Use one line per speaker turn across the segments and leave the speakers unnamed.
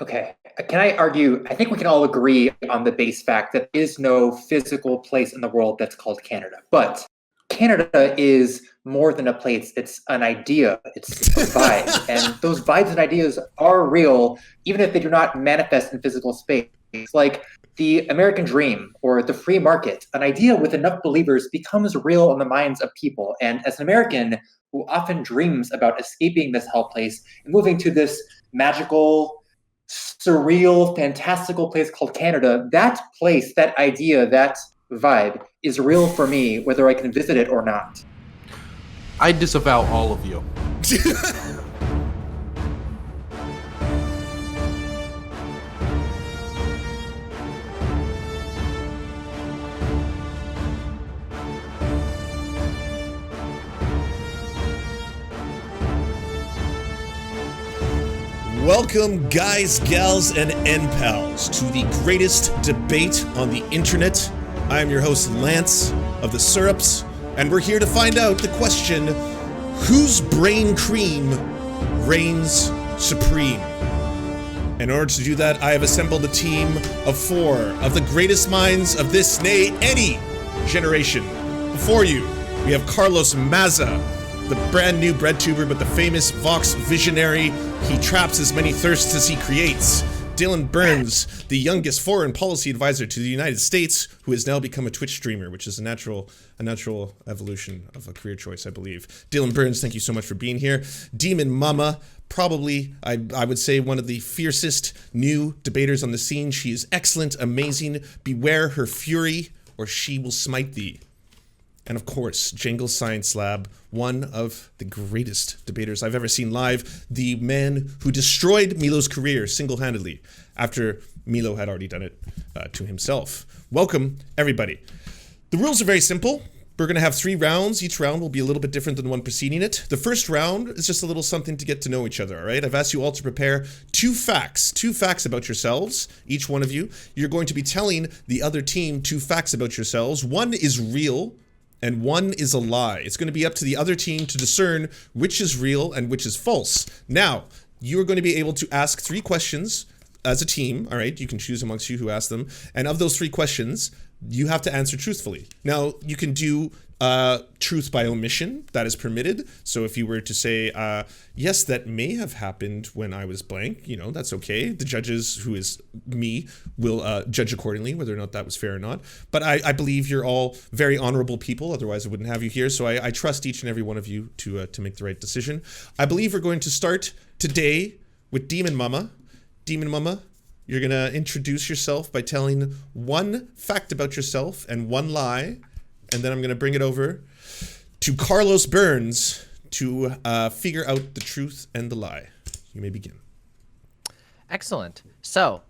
Okay. Can I argue? I think we can all agree on the base fact that there is no physical place in the world that's called Canada. But Canada is more than a place. It's an idea. It's a vibe. And those vibes and ideas are real, even if they do not manifest in physical space. Like the American dream or the free market, an idea with enough believers becomes real in the minds of people. And as an American who often dreams about escaping this hell place and moving to this magical, surreal, fantastical place called Canada, that place, that idea, that vibe is real for me, whether I can visit it or not.
I disavow all of you.
Welcome, guys, gals, and NPals, to the greatest debate on the internet. I am your host, Lance of the Serfs, and we're here to find out the question, whose brain cream reigns supreme? In order to do that, I have assembled a team of 4 of the greatest minds of this, nay, any generation. Before you, we have Carlos Maza, the brand new bread tuber, but the famous Vox visionary. He traps as many thirsts as he creates. Dylan Burns, the youngest foreign policy advisor to the United States, who has now become a Twitch streamer, which is a natural evolution of a career choice, I believe. Dylan Burns, thank you so much for being here. Demon Mama, probably, I would say, one of the fiercest new debaters on the scene. She is excellent, amazing. Beware her fury, or she will smite thee. And of course, Jangles Science Lab, one of the greatest debaters I've ever seen live, the man who destroyed Milo's career single-handedly after Milo had already done it to himself. Welcome, everybody. The rules are very simple. We're going to have 3 rounds. Each round will be a little bit different than the one preceding it. The first round is just a little something to get to know each other, all right? I've asked you all to prepare 2 facts about yourselves, each one of you. You're going to be telling the other team 2 facts about yourselves. One is real, and one is a lie. It's going to be up to the other team to discern which is real and which is false. Now, you are going to be able to ask 3 questions as a team, all right? You can choose amongst you who ask them. And of those 3 questions, you have to answer truthfully. Now, you can do truth by omission. That is permitted. So if you were to say, yes, that may have happened when I was blank, you know, that's okay. The judges, who is me, will judge accordingly, whether or not that was fair or not. But I believe you're all very honorable people. Otherwise, I wouldn't have you here. So I trust each and every one of you to make the right decision. I believe we're going to start today with Demon Mama. Demon Mama, you're going to introduce yourself by telling 1 fact about yourself and 1 lie. And then I'm going to bring it over to Carlos Burns to figure out the truth and the lie. You may begin.
Excellent. So,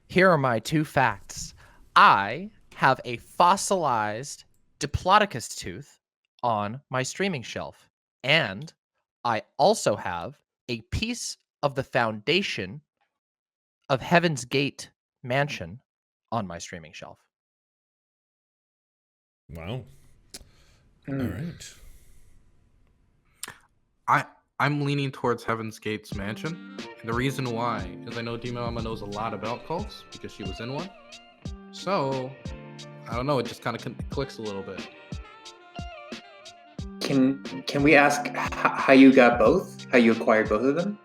here are my 2 facts. I have a fossilized Diplodocus tooth on my streaming shelf. And I also have a piece of the foundation of Heaven's Gate Mansion on my streaming shelf.
Wow. All right.
I'm leaning towards Heaven's Gate's mansion. And the reason why is I know Demon Mama knows a lot about cults because she was in one. So, I don't know, it just kind of clicks a little bit.
Can we ask how you got both? How you acquired both of them?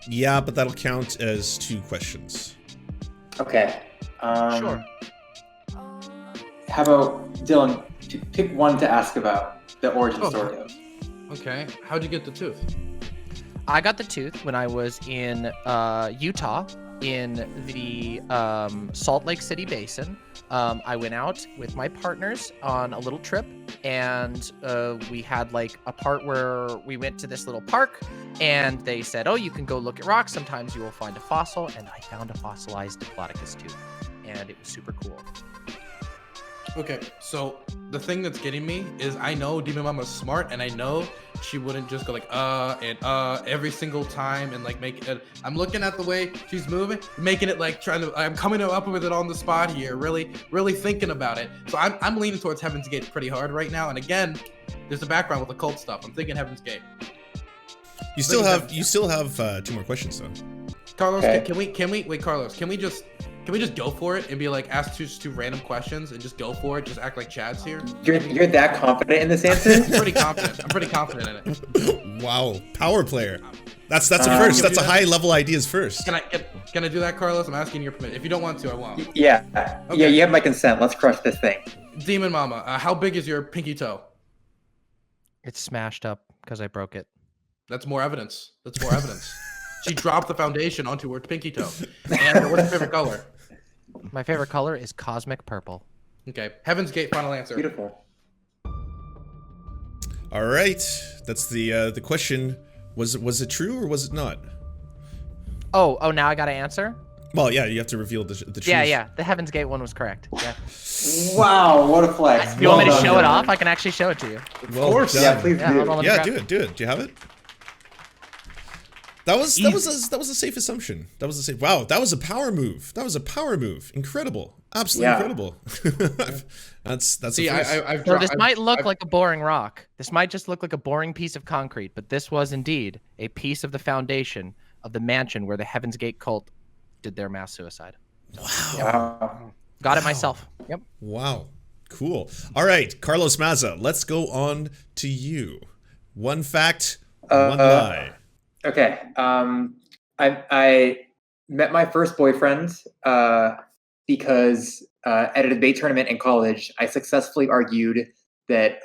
Yeah, but that'll count as 2 questions.
Okay.
Sure.
How about, Dylan, pick one to ask about the origin story of.
Okay. How'd you get the tooth?
I got the tooth when I was in Utah in the Salt Lake City Basin. I went out with my partners on a little trip, and we had like a part where we went to this little park, and they said, oh, you can go look at rocks. Sometimes you will find a fossil, and I found a fossilized Diplodocus tooth, and it was super cool.
Okay, so the thing that's getting me is I know Demon Mama's smart, and I know she wouldn't just go like every single time and like make it. I'm looking at the way she's moving, making it like I'm coming up with it on the spot here, really thinking about it. So I'm leaning towards Heaven's Gate pretty hard right now. And again, there's a background with the cult stuff. I'm thinking Heaven's Gate.
You still have 2 more questions though.
Carlos,
Okay.
can we wait, Carlos? Can we just go for it and be like, ask two random questions and just go for it? Just act like Chad's here.
You're that confident in this answer?
I'm pretty confident. I'm pretty confident in it.
Wow, power player. That's a first. That's a high level ideas first.
Can I do that, Carlos? I'm asking your permission. If you don't want to, I won't.
Yeah.
Okay.
Yeah, you have my consent. Let's crush this thing.
Demon Mama, how big is your pinky toe?
It's smashed up because I broke it.
That's more evidence. That's more evidence. She dropped the foundation onto her pinky toe. And what's your favorite color?
My favorite color is cosmic purple.
Okay. Heaven's Gate, final answer.
Beautiful.
All right, that's the question. Was it true or was it not?
Oh, now I gotta answer?
Well, yeah, you have to reveal the truth.
Yeah. The Heaven's Gate one was correct. Yeah.
Wow, what a flex.
You want me to
Well
show
done,
it
Dylan.
off? I can actually show it to you.
Well
Of course.
done.
Yeah, please
Yeah,
do.
hold on, let me
Yeah,
grab-
do it. Do you have it? That was a safe assumption. That was a safe. Wow, that was a power move. Incredible. Absolutely incredible. that's
See,
a first.
So this might look like a boring rock. This might just look like a boring piece of concrete, but this was indeed a piece of the foundation of the mansion where the Heaven's Gate cult did their mass suicide.
Wow.
Got it myself. Yep.
Wow. Cool. All right, Carlos Maza, let's go on to you. One fact, one lie.
Okay. I met my first boyfriend because at a debate tournament in college, I successfully argued that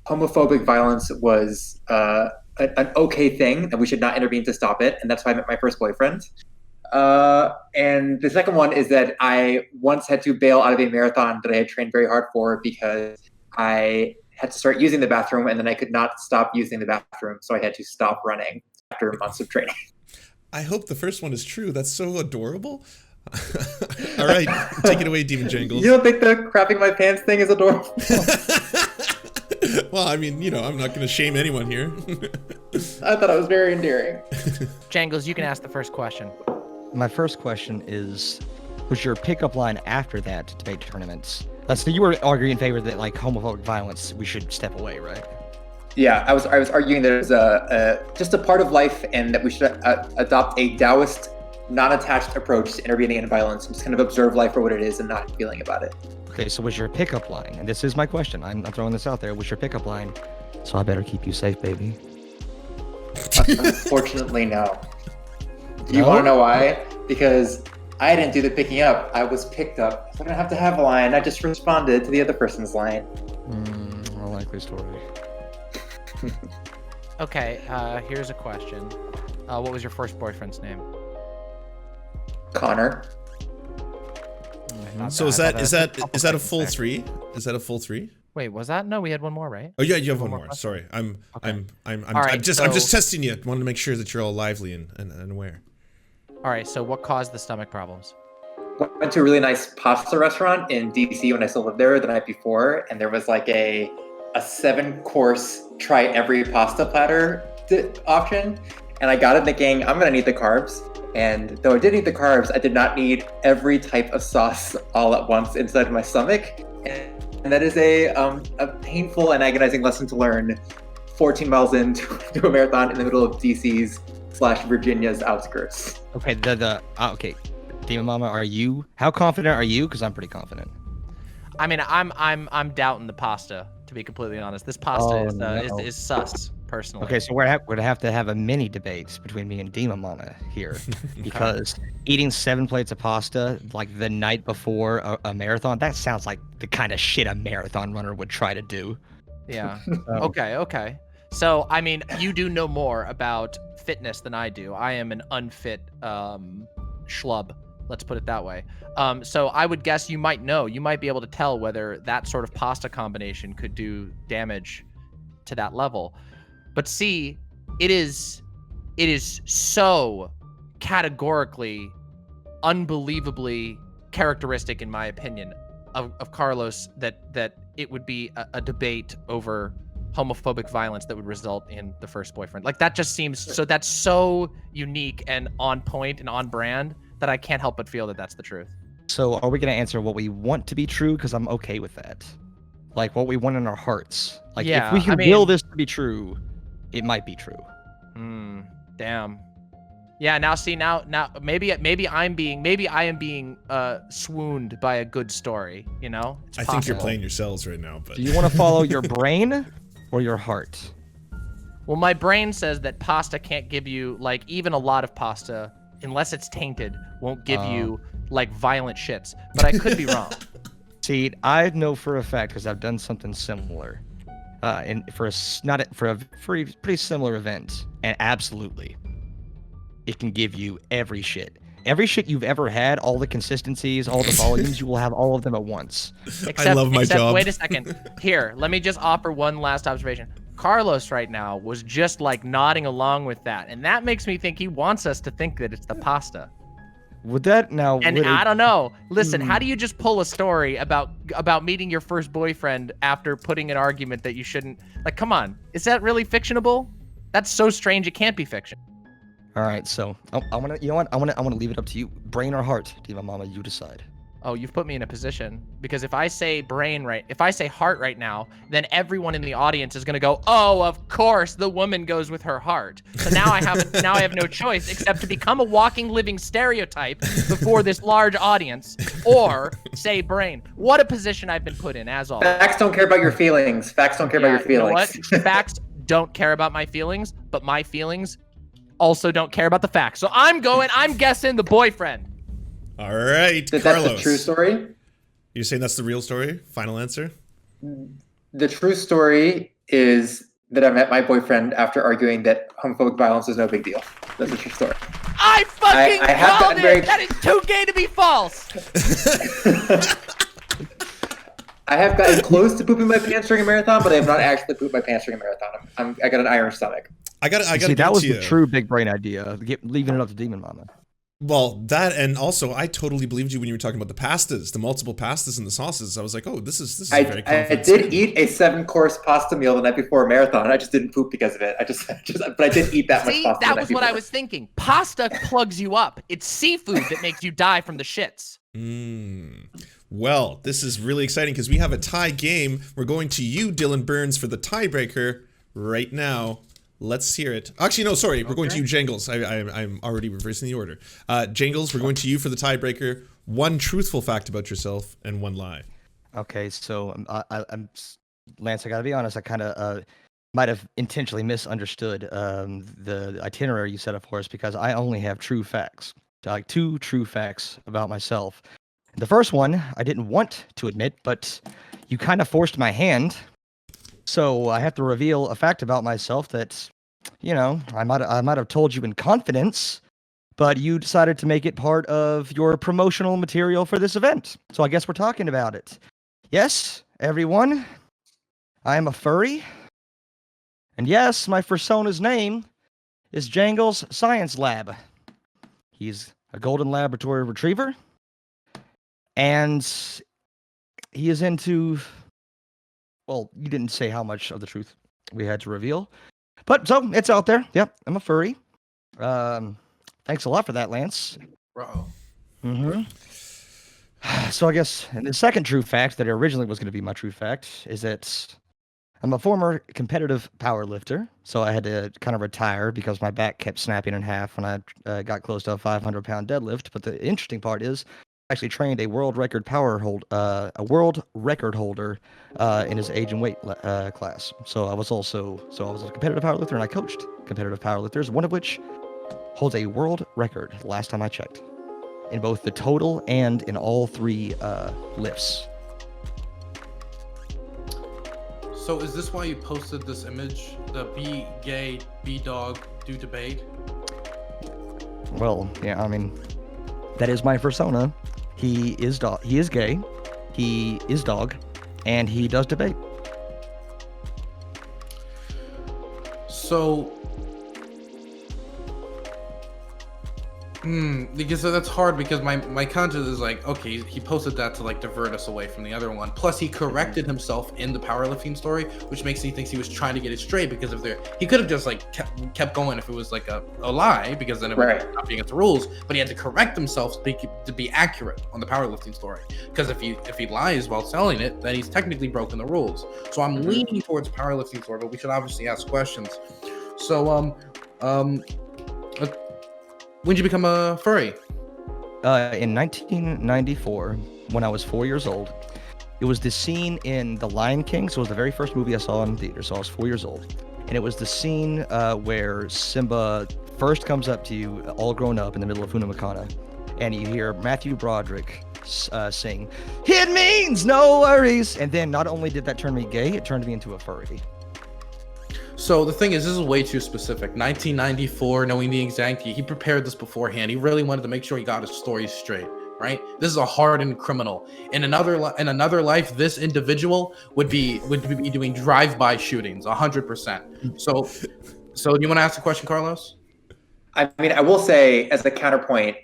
homophobic violence was an okay thing, that we should not intervene to stop it, and that's why I met my first boyfriend. And the second one is that I once had to bail out of a marathon that I had trained very hard for because I had to start using the bathroom, and then I could not stop using the bathroom, so I had to stop running after months of training.
I hope the first one is true. That's so adorable. All right, take it away, Demon Jangles.
You don't think the crapping my pants thing is adorable?
Well, I mean, I'm not going to shame anyone here.
I thought it was very endearing.
Jangles, you can ask the first question.
My first question is, was your pickup line after that debate tournaments? So you were arguing in favor that like homophobic violence, we should step away, right?
Yeah, I was arguing that it was just a part of life, and that we should adopt a Taoist, non-attached approach to intervening in violence, and just kind of observe life for what it is and not feeling about it.
Okay, so was your pickup line, and this is my question, I'm throwing this out there, was your pickup line, so I better keep you safe, baby?
Unfortunately, no. Do you
No?
want to know why? Because I didn't do the picking up. I was picked up. So I don't have to have a line. I just responded to the other person's line.
Unlikely story.
Okay, here's a question. What was your first boyfriend's name?
Connor.
So is that a full three? Is that a full three?
Wait, was that? No, we had one more, right?
Oh yeah, you have one more.
question?
Sorry, I'm
right,
just testing you. Wanted to make sure that you're all lively and aware.
All right, so what caused the stomach problems?
Went to a really nice pasta restaurant in DC when I still lived there the night before, and there was like a 7-course try every pasta platter option, and I got it thinking I'm gonna need the carbs. And though I did need the carbs, I did not need every type of sauce all at once inside my stomach. And that is a painful and agonizing lesson to learn 14 miles into a marathon in the middle of DC's / Virginia's outskirts.
Okay, okay, Demon Mama, how confident are you? Because I'm pretty confident.
I mean, I'm doubting the pasta, to be completely honest. This pasta is sus, personally.
Okay, so we're gonna have to have a mini debate between me and Demon Mama here, because eating 7 plates of pasta like the night before a marathon, that sounds like the kind of shit a marathon runner would try to do.
Yeah. Okay. So, I mean, you do know more about fitness than I do. I am an unfit schlub. Let's put it that way. So I would guess you might be able to tell whether that sort of pasta combination could do damage to that level. But see, it is so categorically, unbelievably characteristic, in my opinion, of Carlos that it would be a debate over homophobic violence that would result in the first boyfriend. Like, that just seems so, that's so unique and on point and on brand that I can't help but feel that that's the truth.
So are we going to answer what we want to be true? Because I'm okay with that. Like, what we want in our hearts. Like,
Yeah,
if we can
I mean-
will this to be true, it might be true.
Damn. Yeah, now see now maybe I am being swooned by a good story, you know? It's
I think you're
possible.
playing yourselves right now, but
Do you want to follow your brain or your heart?
Well, my brain says that pasta can't give you like even a lot of pasta unless it's tainted won't give you like violent shits, but I could be wrong.
See, I know for a fact because I've done something similar, for a pretty similar event, and absolutely, it can give you every shit you've ever had, all the consistencies, all the volumes. You will have all of them at once.
I love my job.
Wait a second. Here, let me just offer one last observation. Carlos right now was just like nodding along with that, and that makes me think he wants us to think that it's the pasta.
Would that now?
And I don't know. Listen, how do you just pull a story about meeting your first boyfriend after putting an argument that you shouldn't? Like, come on, is that really fictionable? That's so strange. It can't be fiction.
All right, so I want to. You know what? I want to leave it up to you. Brain or heart, Diva Mama, you decide.
Oh, you've put me in a position because if I say if I say heart right now, then everyone in the audience is gonna go, "Oh, of course, the woman goes with her heart." So now I have no choice except to become a walking, living stereotype before this large audience, or say brain. What a position I've been put in, as always.
Facts don't care about your feelings. Facts don't care about your feelings.
You know what? Facts don't care about my feelings, but my feelings also don't care about the facts. So I'm guessing the boyfriend.
all right,
That's
Carlos.
the true story.
You're saying that's the real story? Final answer?
The true story is that I met my boyfriend after arguing that homophobic violence is no big deal. That's the true story.
I fucking
I have
called
gotten
it!
very-
That is too gay to be false!
I have gotten close to pooping my pants during a marathon, but I have not actually pooped my pants during a marathon. I got an iron stomach.
I got
See,
to
that was
you.
the true big brain idea. Leaving it up to Demon Mama.
Well, that, and also I totally believed you when you were talking about the pastas, the multiple pastas and the sauces. I was like, oh, this is very confident.
I did eat a 7-course pasta meal the night before a marathon. I just didn't poop because of it. But I did eat that much pasta.
That was what I was thinking. Pasta plugs you up. It's seafood that makes you die from the shits.
Well, this is really exciting because we have a tie game. We're going to you, Dylan Burns, for the tiebreaker right now. Let's hear it. Actually, no, sorry. We're going to you, Jangles. I'm already reversing the order. Jangles, we're going to you for the tiebreaker. One truthful fact about yourself and one lie.
Okay, so I'm Lance. I gotta be honest. I kind of might have intentionally misunderstood the itinerary you set up for us because I only have true facts, like 2 true facts about myself. The first one I didn't want to admit, but you kind of forced my hand. So I have to reveal a fact about myself that, you know, I might have told you in confidence, but you decided to make it part of your promotional material for this event. So I guess we're talking about it. Yes, everyone, I am a furry. And yes, my persona's name is Jangles Science Lab. He's a golden laboratory retriever. And he is into... Well, you didn't say how much of the truth we had to reveal. But, so, it's out there. Yep, I'm a furry. Thanks a lot for that, Lance.
Bro.
So I guess, and the second true fact that originally was going to be my true fact is that I'm a former competitive power lifter. So I had to kind of retire because my back kept snapping in half when I got close to a 500-pound deadlift. But the interesting part is, actually trained a world record holder in his age and weight class. So I was a competitive powerlifter, and I coached competitive powerlifters, one of which holds a world record last time I checked in both the total and in all 3 lifts.
So is this why you posted this image? The be gay, be dog, do debate?
Well, yeah, I mean, that is my persona. He is gay, he is dog, and he does debate.
So, because that's hard because my conscience is like, okay, he posted that to like divert us away from the other one. Plus he corrected himself in the powerlifting story, which makes me think he was trying to get it straight because he could have just like kept going if it was like a lie, because then it would not be against the rules, but he had to correct himself to be accurate on the powerlifting story, because if he lies while selling it, then he's technically broken the rules. So I'm leaning towards powerlifting story, but we should obviously ask questions. So When did you become a furry?
In 1994, when I was 4 years old, it was the scene in The Lion King. So it was the very first movie I saw in theater. So I was 4 years old. And it was the scene where Simba first comes up to you, all grown up in the middle of Huna Makana. And you hear Matthew Broderick sing, "It means no worries." And then not only did that turn me gay, it turned me into a furry.
So the thing is, this is way too specific. 1994, knowing the exact, he prepared this beforehand. He really wanted to make sure he got his story straight, right? This is a hardened criminal. In another life, this individual would be doing drive-by shootings, 100%. So do you want to ask a question, Carlos?
I mean, I will say as a counterpoint,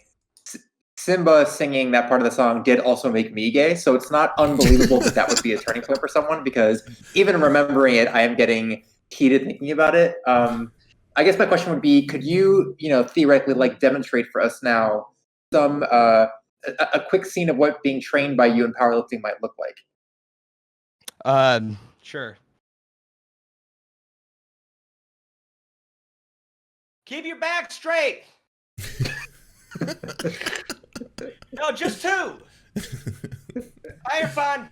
Simba singing that part of the song did also make me gay, so it's not unbelievable that would be a turning point for someone, because even remembering it, I am getting heated thinking about it. I guess my question would be, could you, theoretically, like, demonstrate for us now some a quick scene of what being trained by you in powerlifting might look like?
Sure. Keep your back straight. No, just two. You're fine.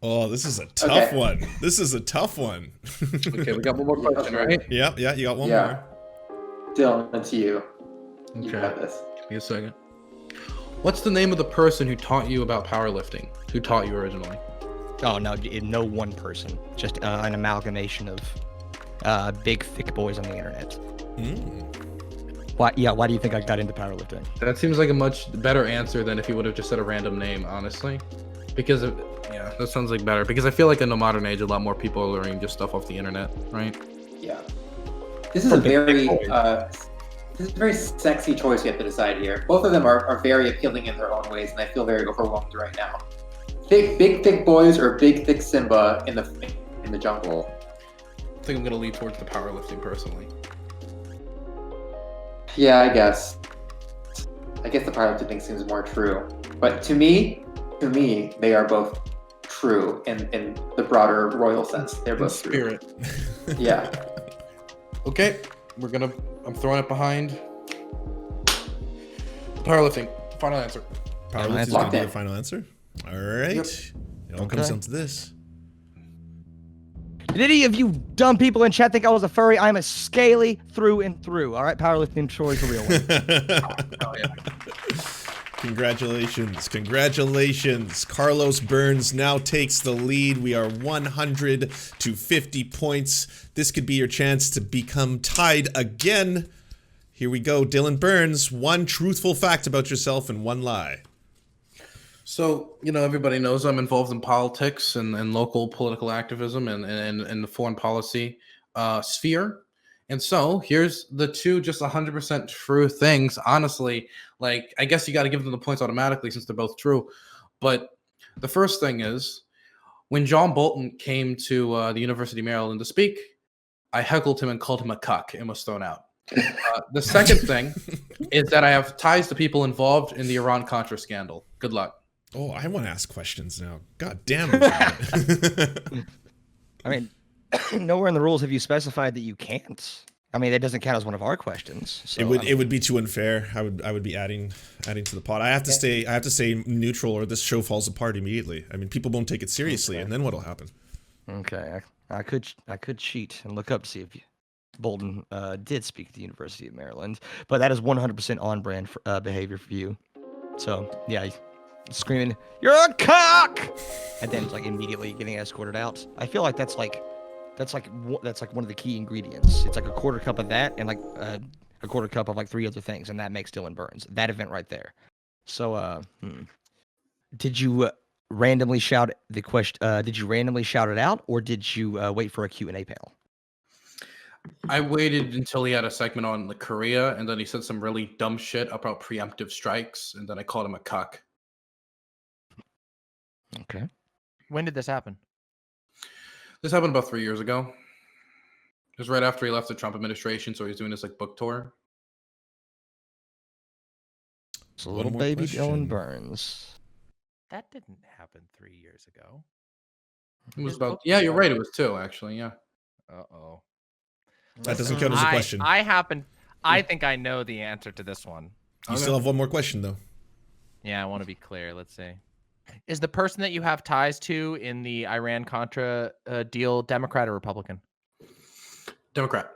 Oh, this is a tough one. This is a tough one.
Okay, we got one more question, right?
Yeah, you got one more.
Dylan, it's you.
Okay.
You got this.
Give me a second. What's the name of the person who taught you about powerlifting? Who taught you originally?
Oh, no one person. Just an amalgamation of big, thick boys on the internet. Why do you think I got into powerlifting?
That seems like a much better answer than if you would have just said a random name, honestly. Because that sounds like better. Because I feel like in the modern age, a lot more people are learning just stuff off the internet, right?
Yeah. This is a very sexy choice you have to decide here. Both of them are very appealing in their own ways, and I feel very overwhelmed right now. Big thick boys or big thick Simba in the jungle?
I think I'm gonna lean towards the powerlifting personally.
Yeah, I guess the powerlifting thing seems more true. But to me, they are both true in the broader royal sense. They're both
spirit.
True. Yeah.
Okay, I'm throwing it behind powerlifting. Final answer.
Powerlifting is going to be your final answer? All right.
Yep.
It all comes down to this.
Did any of you dumb people in chat think I was a furry? I'm a scaly through and through. All right, powerlifting Troy's the real one.
Oh, yeah.
Congratulations. Carlos Burns now takes the lead. We are 100 to 50 points. This could be your chance to become tied again. Here we go. Dylan Burns, one truthful fact about yourself and one lie.
So, everybody knows I'm involved in politics and local political activism and the foreign policy sphere. And so here's the two just 100% true things. Honestly, like, I guess you got to give them the points automatically since they're both true. But the first thing is, when John Bolton came to the University of Maryland to speak, I heckled him and called him a cuck and was thrown out. The second thing is that I have ties to people involved in the Iran-Contra scandal. Good luck.
Oh, I want to ask questions now. God damn it.
I mean, nowhere in the rules have you specified that you can't. I mean, that doesn't count as one of our questions. So,
it would be too unfair. I would be adding to the pot. I have to stay neutral, or this show falls apart immediately. I mean, people won't take it seriously, and then what'll happen?
Okay, I could cheat and look up to see if Bolton did speak at the University of Maryland, but that is 100% on brand for, behavior for you. So yeah, screaming, "You're a cock!" and then like immediately getting escorted out. I feel like that's like one of the key ingredients. It's like a quarter cup of that and like a quarter cup of like 3 other things, and that makes Dylan Burns. That event right there. So did you randomly shout the question? Did you randomly shout it out, or did you wait for a Q&A panel?
I waited until he had a segment on Korea, and then he said some really dumb shit about preemptive strikes, and then I called him a cuck.
Okay.
When did this happen?
This happened about 3 years ago. It was right after he left the Trump administration, so he was doing this like book tour.
It's a little baby Dylan Burns.
That didn't happen 3 years ago.
It was about, yeah, you're right. It was 2, actually. Yeah.
Uh-oh.
That doesn't count as a question.
I think I know the answer to this one.
You still have one more question, though.
Yeah, I want to be clear. Let's see. Is the person that you have ties to in the Iran-Contra deal Democrat or Republican?
Democrat.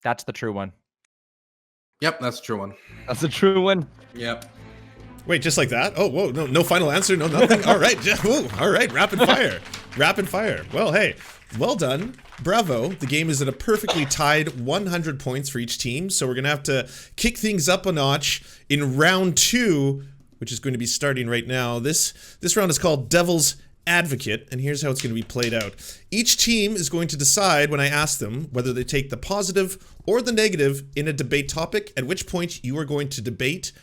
That's the true one.
Yep, that's a true one.
That's a true one.
Yep.
Wait, just like that? Oh, whoa, no final answer, no nothing? All right, all right, rapid fire. Rapid fire. Well, hey, well done. Bravo. The game is at a perfectly tied 100 points for each team, so we're going to have to kick things up a notch in round 2, which is going to be starting right now. This round is called Devil's Advocate, and here's how it's going to be played out. Each team is going to decide when I ask them whether they take the positive or the negative in a debate topic, at which point you are going to debate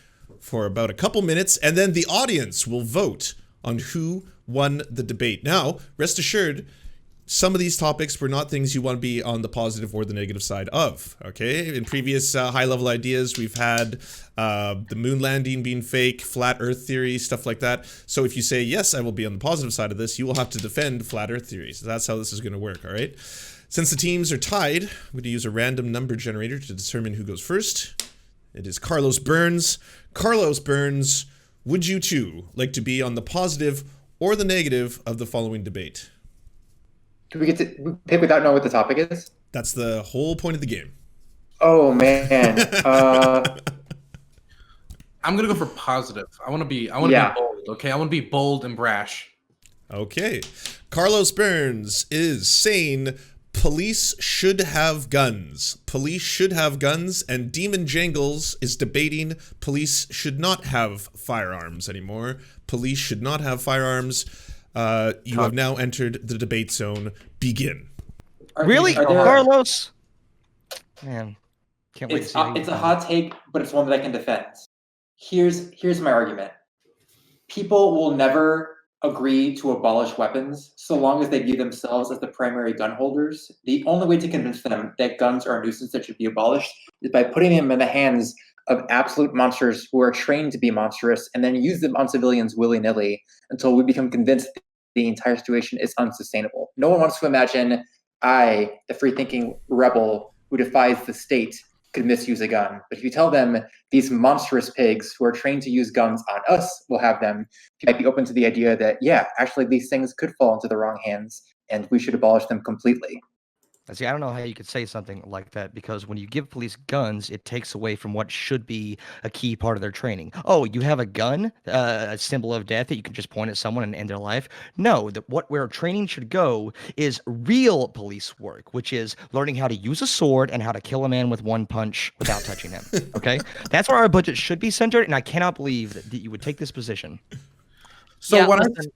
for about a couple minutes, and then the audience will vote on who won the debate. Now, rest assured, some of these topics were not things you want to be on the positive or the negative side of, okay? In previous high-level ideas, we've had the moon landing being fake, flat earth theory, stuff like that. So if you say, yes, I will be on the positive side of this, you will have to defend flat earth theories. That's how this is going to work, all right? Since the teams are tied, I'm going to use a random number generator to determine who goes first. It is Carlos Burns. Carlos Burns, would you two like to be on the positive or the negative of the following debate?
Do we get to pick without knowing what the topic is?
That's the whole point of the game.
Oh man.
I'm gonna go for positive. I want to be bold. Okay, I want to be bold and brash.
Okay. Carlos Burns is saying police should have guns. Police should have guns, and Demon Jangles is debating police should not have firearms anymore. Police should not have firearms. You have now entered the debate zone. Begin.
Really? Carlos? Man, can't wait to see
It's a hot take, but it's one that I can defend. Here's my argument. People will never agree to abolish weapons so long as they view themselves as the primary gun holders. The only way to convince them that guns are a nuisance that should be abolished is by putting them in the hands of absolute monsters who are trained to be monstrous and then use them on civilians willy-nilly until we become convinced the entire situation is unsustainable. No one wants to imagine I, the free-thinking rebel who defies the state, could misuse a gun. But if you tell them these monstrous pigs who are trained to use guns on us will have them, you might be open to the idea that, yeah, actually these things could fall into the wrong hands and we should abolish them completely.
See, I don't know how you could say something like that, because when you give police guns, it takes away from what should be a key part of their training. Oh, you have a gun, a symbol of death that you can just point at someone and end their life? No, where training should go is real police work, which is learning how to use a sword and how to kill a man with one punch without touching him. Okay? That's where our budget should be centered, and I cannot believe that you would take this position.
So
Yeah,
what
listen,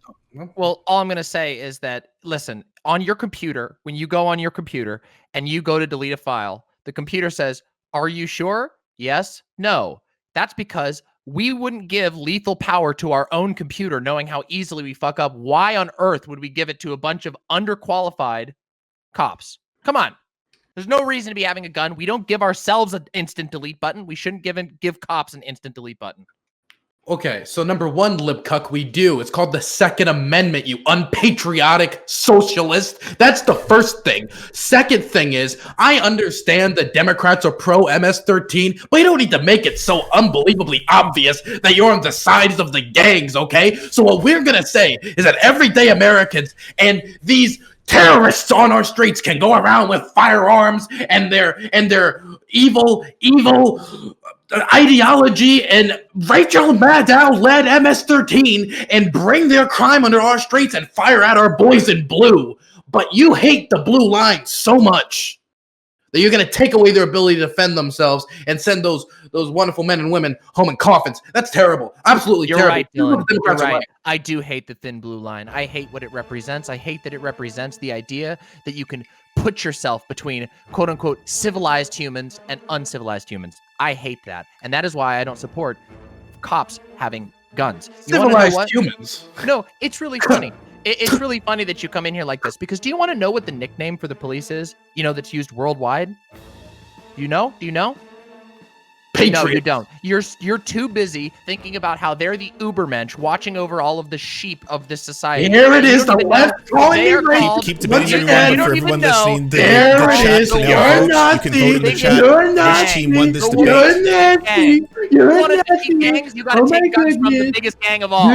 well, all I'm going to say is that, listen, on your computer, when you go on your computer and you go to delete a file, the computer says, are you sure? Yes, no. That's because we wouldn't give lethal power to our own computer knowing how easily we fuck up. Why on earth would we give it to a bunch of underqualified cops? Come on. There's no reason to be having a gun. We don't give ourselves an instant delete button. We shouldn't give cops an instant delete button.
Okay, so number one, libcuck, we do. It's called the Second Amendment, you unpatriotic socialist. That's the first thing. Second thing is, I understand that Democrats are pro MS-13, but you don't need to make it so unbelievably obvious that you're on the sides of the gangs, okay? So what we're gonna say is that everyday Americans and these terrorists on our streets can go around with firearms and their evil ideology and Rachel Maddow-led MS-13 and bring their crime under our streets and fire at our boys in blue. But you hate the blue line so much that you're going to take away their ability to defend themselves and send those wonderful men and women home in coffins. That's terrible. Absolutely
You're
terrible.
right, Dylan. You're right. I do hate the thin blue line. I hate what it represents. I hate that it represents the idea that you can put yourself between quote-unquote civilized humans and uncivilized humans. I hate that. And that is why I don't support cops having guns.
Civilized humans.
No, it's really funny. It's really funny that you come in here like this, because do you want to know what the nickname for the police is? You know, that's used worldwide? Do you know?
patriot.
No, you don't. You're too busy thinking about how they're the Ubermensch watching over all of the sheep of this society.
Here it
You
is,
don't
the
even
left
know
calling me
they're
racist.
called-
Keep debating
Once
everyone,
again,
but
you
for
don't
everyone
even know.
listening, the
There
chat
it is.
can now
You're
vote. You
Nazi.
can vote in the chat.
You're
Which
Nazi.
team won this
You're
debate?
You're Nazi. You're
You want to
Nazi.
defeat gangs? You got to
Oh my
take guns from the
goodness.
biggest gang of all.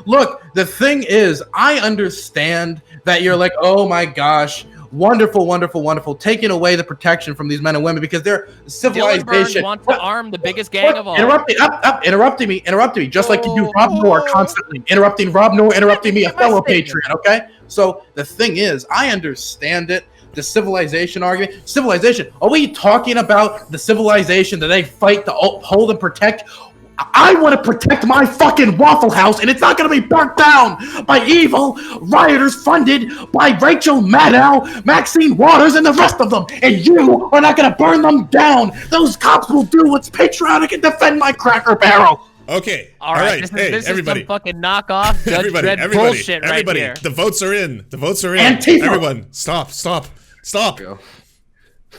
Look, the thing is, I understand that you're like, oh my gosh, wonderful, wonderful, wonderful, taking away the protection from these men and women because they're
Dylan Burns
civilization.
wants to arm the biggest gang of all.
Interrupting me, just like you do Rob Noor constantly. Interrupting Rob Noor, interrupting me, a fellow patriot, okay? So the thing is, I understand it. The civilization argument. Civilization. Are we talking about the civilization that they fight to uphold and protect? I want to protect my fucking Waffle House, and it's not going to be burnt down by evil rioters funded by Rachel Maddow, Maxine Waters, and the rest of them. And you are not going to burn them down. Those cops will do what's patriotic and defend my Cracker Barrel.
Okay.
All right.
This
This
everybody.
is some fucking knockoff Judge Dredd
everybody,
bullshit right here.
The votes are in. The votes are in.
Antifa.
Everyone, stop.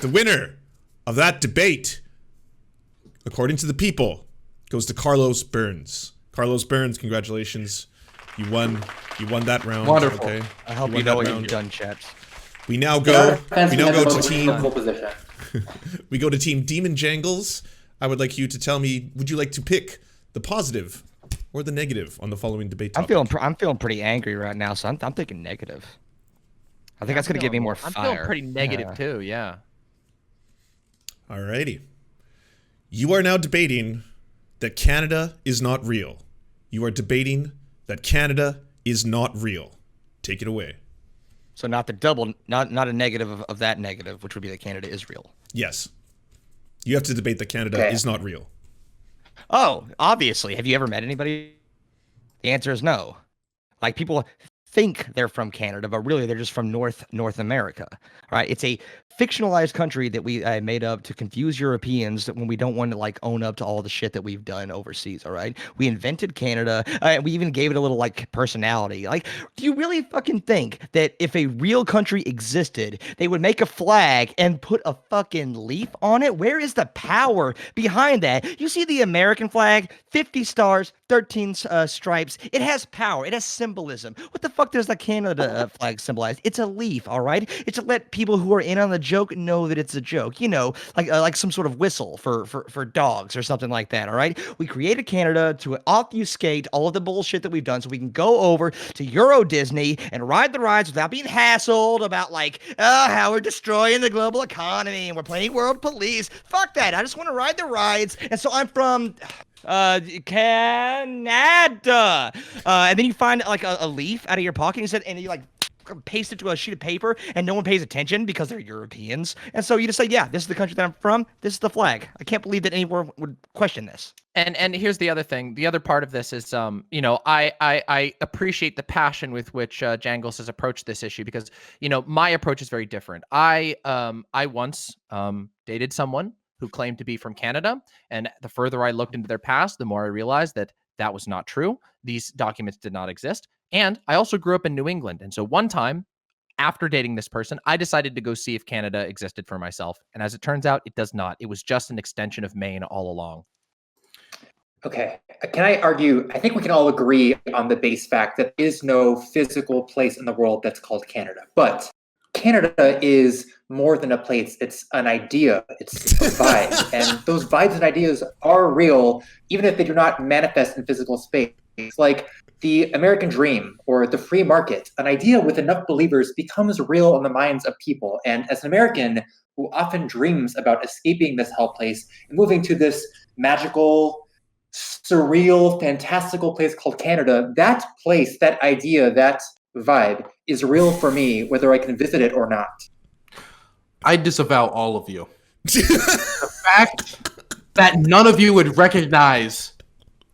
The winner of that debate, according to the people, goes to Carlos Burns. Carlos Burns, congratulations. You won that round.
Wonderful.
Okay.
I hope
You
you
won
know
that
what
round.
you've done, chaps.
We now go to team
Position.
we go to team Demon Jangles. I would like you to tell me, would you like to pick the positive or the negative on the following debate topic?
I'm feeling pretty angry right now, so I'm thinking negative. I think that's gonna give me more fire.
I'm feeling pretty negative too. Yeah.
Alrighty. You are now debating that Canada is not real. You are debating that Canada is not real. Take it away.
So not the double, not a negative of that negative, which would be that Canada is real.
Yes. You have to debate that Canada is not real.
Oh, obviously. Have you ever met anybody? The answer is no. Like, people think they're from Canada, but really they're just from North America. Right? It's a fictionalized country that we made up to confuse Europeans when we don't want to like own up to all the shit that we've done overseas. All right, we invented Canada. We even gave it a little like personality. Like, do you really fucking think that if a real country existed, they would make a flag and put a fucking leaf on it? Where is the power behind that? You see the American flag, 50 stars, 13 stripes. It has power. It has symbolism. What the fuck does the Canada flag symbolize? It's a leaf, all right? It's to let people who are in on the joke know that it's a joke. You know, like some sort of whistle for dogs or something like that, all right? We created Canada to obfuscate all of the bullshit that we've done so we can go over to Euro Disney and ride the rides without being hassled about like, how we're destroying the global economy and we're playing world police. Fuck that. I just want to ride the rides. And so I'm from Canada. And then you find like a leaf out of your pocket and you like paste it to a sheet of paper and no one pays attention because they're Europeans. And so you just say, yeah, this is the country that I'm from. This is the flag. I can't believe that anyone would question this.
And here's the other thing. The other part of this is, you know, I appreciate the passion with which Jangles has approached this issue because, you know, my approach is very different. I once dated someone who claimed to be from Canada, and the further I looked into their past, the more I realized that that was not true. These documents did not exist. And I also grew up in New England. And so one time after dating this person, I decided to go see if Canada existed for myself. And as it turns out, it does not. It was just an extension of Maine all along.
Okay. Can I argue? I think we can all agree on the base fact that there is no physical place in the world that's called Canada. But Canada is more than a place. It's an idea. It's a vibe. And those vibes and ideas are real, even if they do not manifest in physical space. Like the American dream or the free market, an idea with enough believers becomes real in the minds of people. And as an American who often dreams about escaping this hell place and moving to this magical, surreal, fantastical place called Canada, that place, that idea, that vibe is real for me, whether I can visit it or not.
I disavow all of you. The fact that none of you would recognize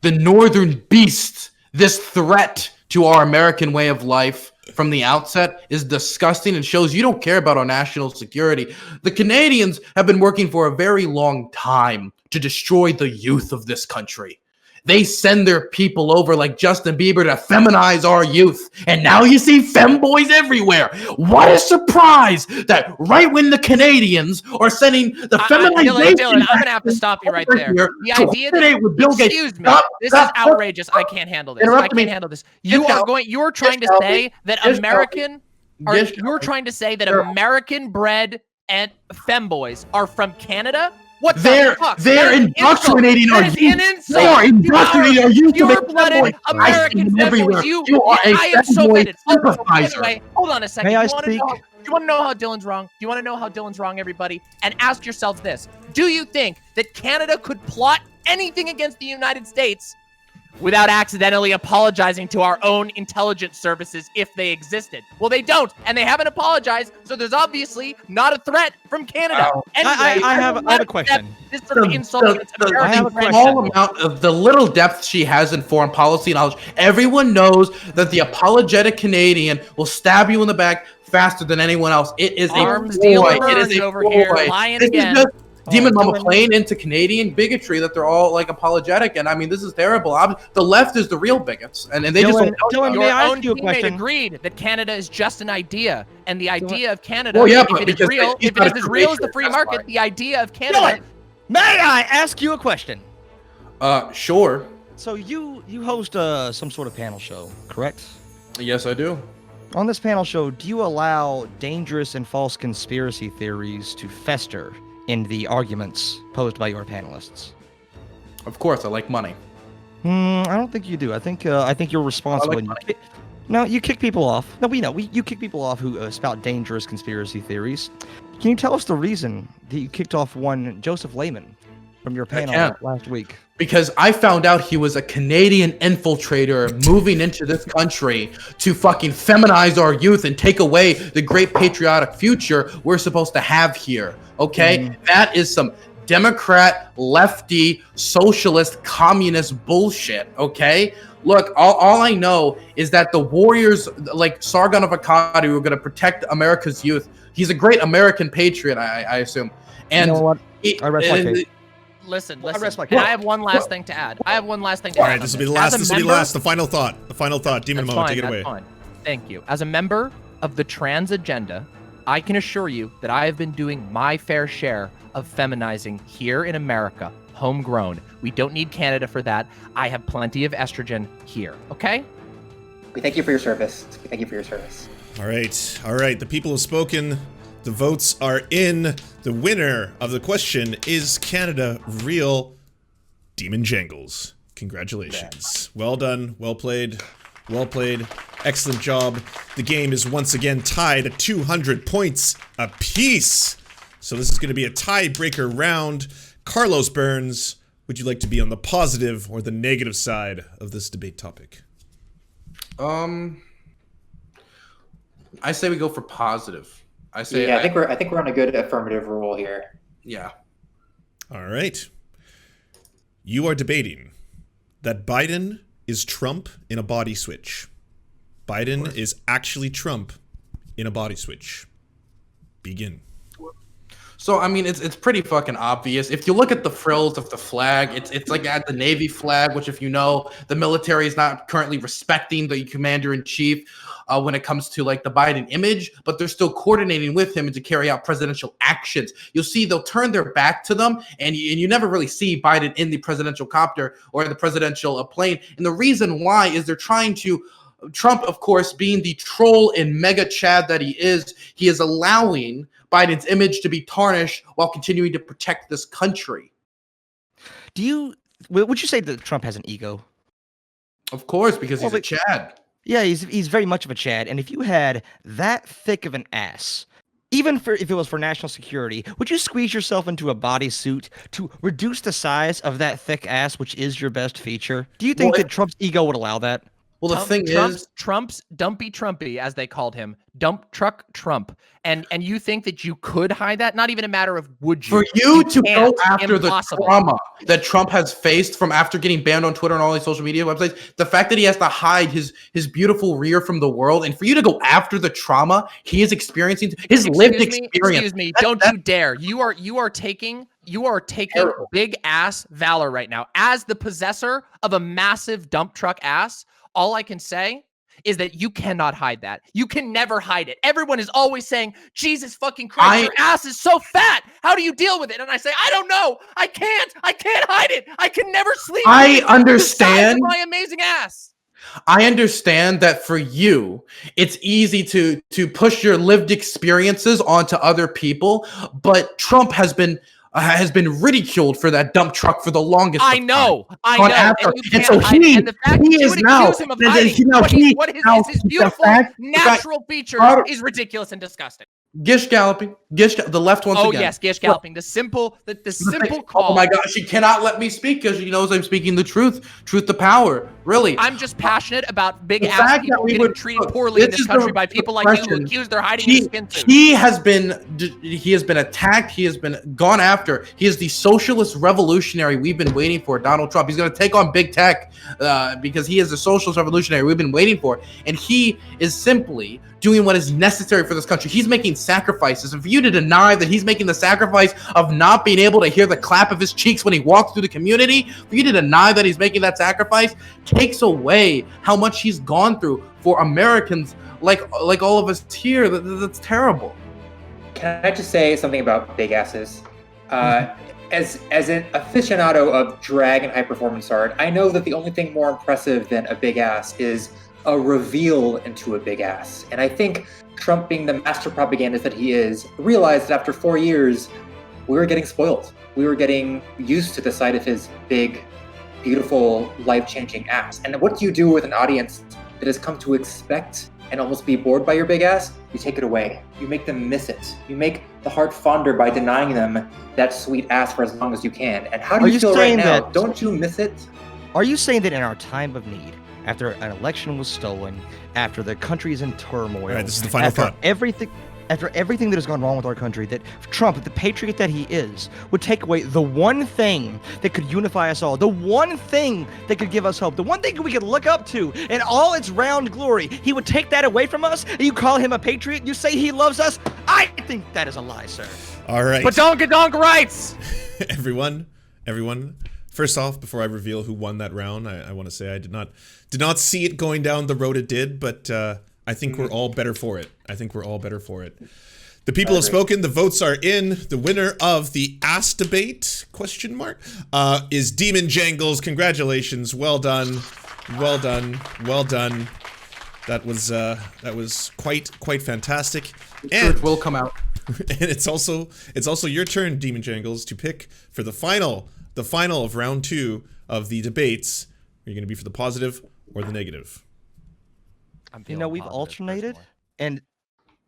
the northern beast, this threat to our American way of life from the outset, is disgusting and shows you don't care about our national security. The Canadians have been working for a very long time to destroy the youth of this country. they send their people over like Justin Bieber to feminize our youth. And now you see femboys everywhere. What a surprise that right when the Canadians are sending the feminization.
Dylan, I'm gonna have to stop you right there. The idea that
with Bill Gates.
Excuse me, this is outrageous. I can't handle this. I can't handle this. You're trying to say that American American-bred and femboys are from Canada? What
they're indoctrinating our youth. They're indoctrinating our youth.
Pure-blooded American femboys. I am so offended. Anyway, hold on a second.
May I speak?
Do you want to know how Dylan's wrong? Do you want to know how Dylan's wrong, everybody? And ask yourself this. Do you think that Canada could plot anything against the United States without accidentally apologizing to our own intelligence services if they existed? Well, they don't, and they haven't apologized, so there's obviously not a threat from Canada. Anyway,
I have a question.
This sort of insult against American
small amount of the little depth she has in foreign policy knowledge. Everyone knows that the apologetic Canadian will stab you in the back faster than anyone else. It is
Arms
a
dealer
ploy. It is a
over
ploy.
here, lying
This
again.
is just Demon Mama playing into Canadian bigotry that they're all like apologetic, and I mean this is terrible. The left is the real bigots, and they
Dylan,
just
may I
Your own
ask you a
teammate
question?
agreed that Canada is just an idea, and the idea of Canada,
Well, yeah,
if
but
it is
because
real,
he's
if it
not
is
a
as real as the
creator,
free
that's
market,
why.
the idea of Canada.
Dylan, may I ask you a question?
Sure.
So you host some sort of panel show, correct?
Yes, I do.
On this panel show, do you allow dangerous and false conspiracy theories to fester in the arguments posed by your panelists?
Of course, I like money.
I don't think you do. I think you're responsible.
I like
and you kick people off. No, we know. You kick people off who spout dangerous conspiracy theories. Can you tell us the reason that you kicked off one Joseph Lehman from your panel last week?
Because I found out he was a Canadian infiltrator moving into this country to fucking feminize our youth and take away the great patriotic future we're supposed to have here. Okay? That is some Democrat, lefty, socialist, communist bullshit. Okay? Look, all I know is that the warriors like Sargon of Akkad who are going to protect America's youth. He's a great American patriot, I assume. And
you know what? I rest my case.
Listen.
rest my
And
case.
I have one last thing to add.
All right, this will be the last. This will be the last. The final thought. The final thought. Demon Moment, take it away.
Fine. Thank you. As a member of the trans agenda, I can assure you that I have been doing my fair share of feminizing here in America, homegrown. We don't need Canada for that. I have plenty of estrogen here, okay?
We thank you for your service. We thank you for your service.
All right. All right. The people have spoken. The votes are in. The winner of the question is Canada real? Demon Jangles. Congratulations. Well done. Well played. Well played. Excellent job. The game is once again tied at 200 points apiece. So this is going to be a tiebreaker round. Carlos Burns, would you like to be on the positive or the negative side of this debate topic?
I say we go for positive. I say
Yeah, I think we're on a good affirmative rule here.
Yeah.
All right. You are debating that Biden is Trump in a body switch. Biden is actually Trump in a body switch. Begin.
So I mean, it's pretty fucking obvious. If you look at the frills of the flag, it's like at the Navy flag, which if you know, the military is not currently respecting the commander-in-chief when it comes to like the Biden image, but they're still coordinating with him to carry out presidential actions. You'll see they'll turn their back to them, and you never really see Biden in the presidential copter or the presidential plane. And the reason why is they're trying to. Trump, of course, being the troll and mega Chad that he is allowing Biden's image to be tarnished while continuing to protect this country.
Would you say that Trump has an ego?
Of course, because he's a Chad.
Yeah, he's very much of a Chad. And if you had that thick of an ass, even if it was for national security, would you squeeze yourself into a bodysuit to reduce the size of that thick ass, which is your best feature? Do you think that Trump's ego would allow that?
Well, the thing is,
Trump's dumpy Trumpy, as they called him, dump truck Trump, and you think that you could hide that? Not even a matter of would you?
For you to go after
Impossible.
the trauma that Trump has faced from after getting banned on Twitter and all these social media websites, the fact that he has to hide his beautiful rear from the world, and for you to go after the trauma he is experiencing, his lived experience.
Excuse me, don't you dare! You are taking You are taking
Terrible.
big ass valor right now. As the possessor of a massive dump truck ass, all I can say is that you cannot hide that. You can never hide it. Everyone is always saying, Jesus fucking Christ, your ass is so fat. How do you deal with it? And I say, I don't know. I can't hide it. I can never sleep.
I
It's the size of
understand.
my amazing ass.
I understand that for you, it's easy to push your lived experiences onto other people, but Trump has been ridiculed for that dump truck for the longest.
I
of
know,
time.
I
On
know,
after.
and you
And
can't
so
hide it.
he-
And the fact
he
that you
is
would
now-
accuse him of
that-
hiding
now
what
he-
is his
the
beautiful
fact-
natural features
How-
is ridiculous and disgusting.
Gish galloping. The left once
Oh
again.
yes, Gish galloping. The simple call.
Oh my God, she cannot let me speak because she knows I'm speaking the truth. Truth to power. Really.
I'm just passionate about big
The
ass
fact that
people
we
getting
would-
treated
look,
poorly in
this
this
is
country
the
by people like you who
question.
accuse they're hiding in a skin suit.
He has been attacked. He has been gone after. He is the socialist revolutionary we've been waiting for. Donald Trump. He's going to take on big tech because he is the socialist revolutionary we've been waiting for, and he is simply doing what is necessary for this country. He's making sacrifices, and for you to deny that he's making the sacrifice of not being able to hear the clap of his cheeks when he walks through the community, for you to deny that he's making that sacrifice takes away how much he's gone through for Americans like all of us here. That's terrible.
Can I just say something about big asses? As an aficionado of drag and high performance art, I know that the only thing more impressive than a big ass is a reveal into a big ass. And I think Trump, being the master propagandist that he is, realized that after 4 years, we were getting spoiled. We were getting used to the sight of his big, beautiful, life-changing ass. And what do you do with an audience that has come to expect and almost be bored by your big ass? You take it away. You make them miss it. You make the heart fonder by denying them that sweet ass for as long as you can. And how do you feel right now? Don't you miss it?
Are you saying that in our time of need, after an election was stolen, after the country is in turmoil,
All right, this is the final thought.
After everything that has gone wrong with our country, that Trump, the patriot that he is, would take away the one thing that could unify us all, the one thing that could give us hope, the one thing we could look up to in all its round glory, he would take that away from us, and you call him a patriot, you say he loves us? I think that is a lie, sir.
All right.
But donka rights!
everyone, first off, before I reveal who won that round, I want to say I did not see it going down the road it did, but I think we're all better for it. The people have spoken. The votes are in. The winner of the ass debate, question mark, is Demon Jangles. Congratulations. Well done. That was quite fantastic. And
Truth will come out.
and it's also your turn, Demon Jangles, to pick for the final of round 2 of the debates. Are you going to be for the positive or the negative?
We've alternated, and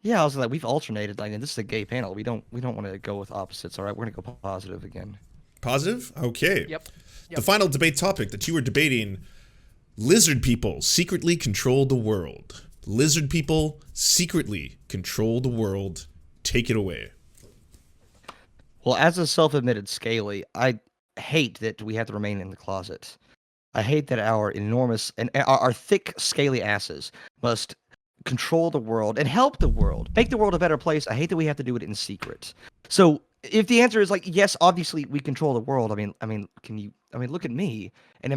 yeah, I was like, we've alternated. Like, and this is a gay panel. We don't want to go with opposites. All right, we're gonna go positive again.
Positive? Okay.
Yep.
The final debate topic that you were debating: lizard people secretly control the world. Lizard people secretly control the world. Take it away.
Well, as a self-admitted scaly, I hate that we have to remain in the closet. I hate that our enormous and our thick, scaly asses must control the world and help the world, make the world a better place. I hate that we have to do it in secret. So, if the answer is like yes, obviously we control the world. I mean, look at me and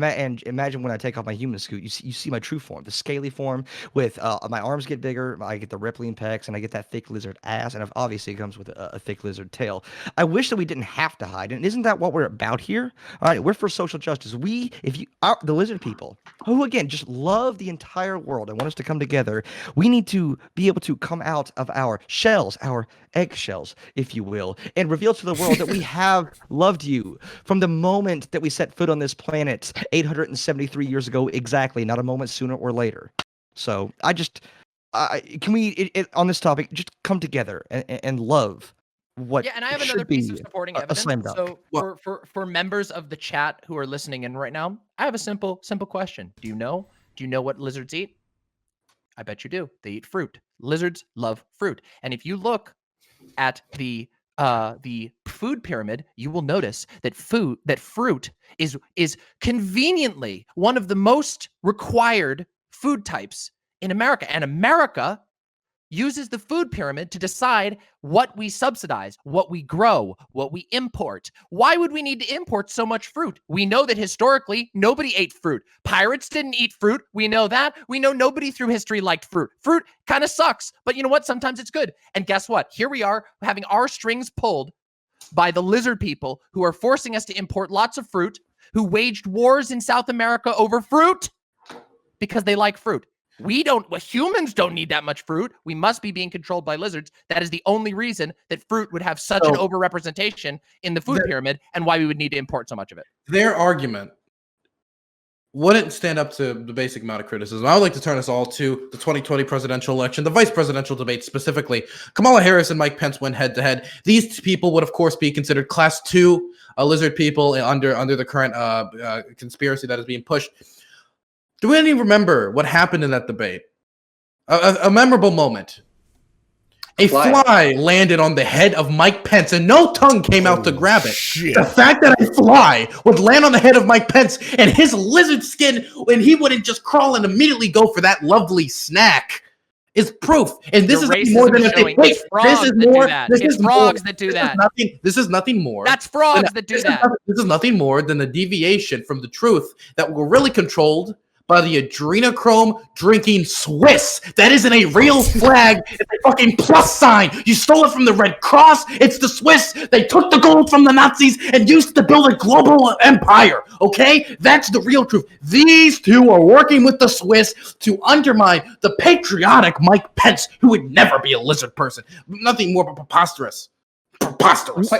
imagine when I take off my human suit, you see my true form, the scaly form with my arms get bigger, I get the rippling pecs, and I get that thick lizard ass, and obviously it comes with a thick lizard tail. I wish that we didn't have to hide, and isn't that what we're about here? All right, we're for social justice. The lizard people, who again just love the entire world and want us to come together, we need to be able to come out of our shells, our eggshells, if you will, and reveal to the world that we have loved you from the moment that we set foot on this planet 873 years ago exactly, not a moment sooner or later. So can we on this topic just come together and love what
Yeah, and I have
should
another
be
piece of supporting
a
evidence.
slam dunk.
So for members of the chat who are listening in right now, I have a simple question. Do you know what lizards eat? I bet you do. They eat fruit. Lizards love fruit. And if you look at the food pyramid, you will notice that fruit is conveniently one of the most required food types in America. And America uses the food pyramid to decide what we subsidize, what we grow, what we import. Why would we need to import so much fruit? We know that historically, nobody ate fruit. Pirates didn't eat fruit. We know that. We know nobody through history liked fruit. Fruit kind of sucks, but you know what? Sometimes it's good. And guess what? Here we are having our strings pulled by the lizard people who are forcing us to import lots of fruit, who waged wars in South America over fruit because they like fruit. Humans don't need that much fruit. We must be being controlled by lizards. That is the only reason that fruit would have such an overrepresentation in the food pyramid and why we would need to import so much of it.
Their argument wouldn't stand up to the basic amount of criticism. I would like to turn us all to the 2020 presidential election, the vice presidential debate specifically. Kamala Harris and Mike Pence went head-to-head. These people would, of course, be considered class 2 lizard people under the current conspiracy that is being pushed. Do any remember what happened in that debate? A memorable moment. A fly landed on the head of Mike Pence, and no tongue came out to grab it.
Shit.
The fact that a fly would land on the head of Mike Pence and his lizard skin, and he wouldn't just crawl and immediately go for that lovely snack, is proof. And this is more than
it's frogs that do that.
This is nothing more.
That's frogs that do that.
This is nothing more than the deviation from the truth that we're really controlled by the adrenochrome drinking Swiss. That isn't a real flag. It's a fucking plus sign. You stole it from the Red Cross. It's the Swiss. They took the gold from the Nazis and used it to build a global empire. Okay? That's the real truth. These two are working with the Swiss to undermine the patriotic Mike Pence, who would never be a lizard person. Nothing more but preposterous. Preposterous.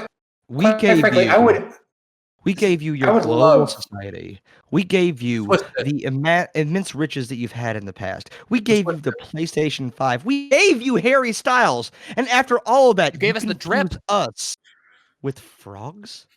We gave you your global society. We gave you the immense riches that you've had in the past. We gave you the PlayStation 5. We gave you Harry Styles. And after all of that,
you gave us the drip.
Us with frogs?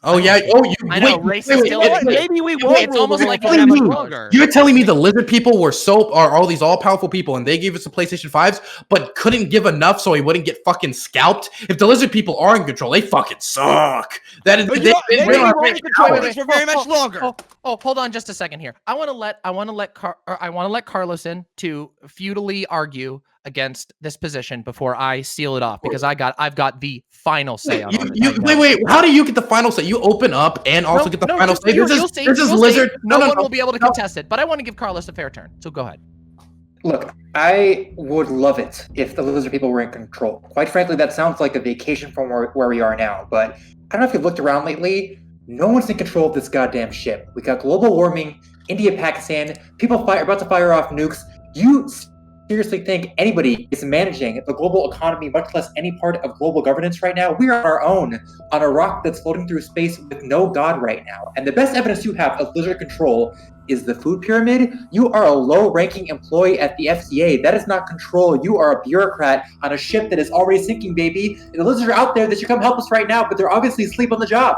Oh yeah! Oh,
I know.
Maybe we won't.
It's almost like
you're telling me the lizard people are all these all-powerful people, and they gave us the PlayStation 5s, but couldn't give enough so he wouldn't get fucking scalped. If the lizard people are in control, they fucking suck. That is.
They won't be in control for very much longer.
Hold on just a second here. I want to let Carlos in to feudally argue against this position before I seal it off, because I've got the final say on it.
Wait, how do you get the final say? You open up and also get the final say. This is lizard.
No one will be able to contest it, but I want to give Carlos a fair turn. So go ahead.
Look, I would love it if the lizard people were in control. Quite frankly, that sounds like a vacation from where we are now, but I don't know if you've looked around lately. No one's in control of this goddamn ship. We got global warming, India, Pakistan, people are about to fire off nukes. You seriously think anybody is managing the global economy, much less any part of global governance right now? We are on our own, on a rock that's floating through space with no god right now. And the best evidence you have of lizard control is the food pyramid. You are a low-ranking employee at the FDA. That is not control. You are a bureaucrat on a ship that is already sinking, baby. And the lizards are out there that should come help us right now, but they're obviously asleep on the job.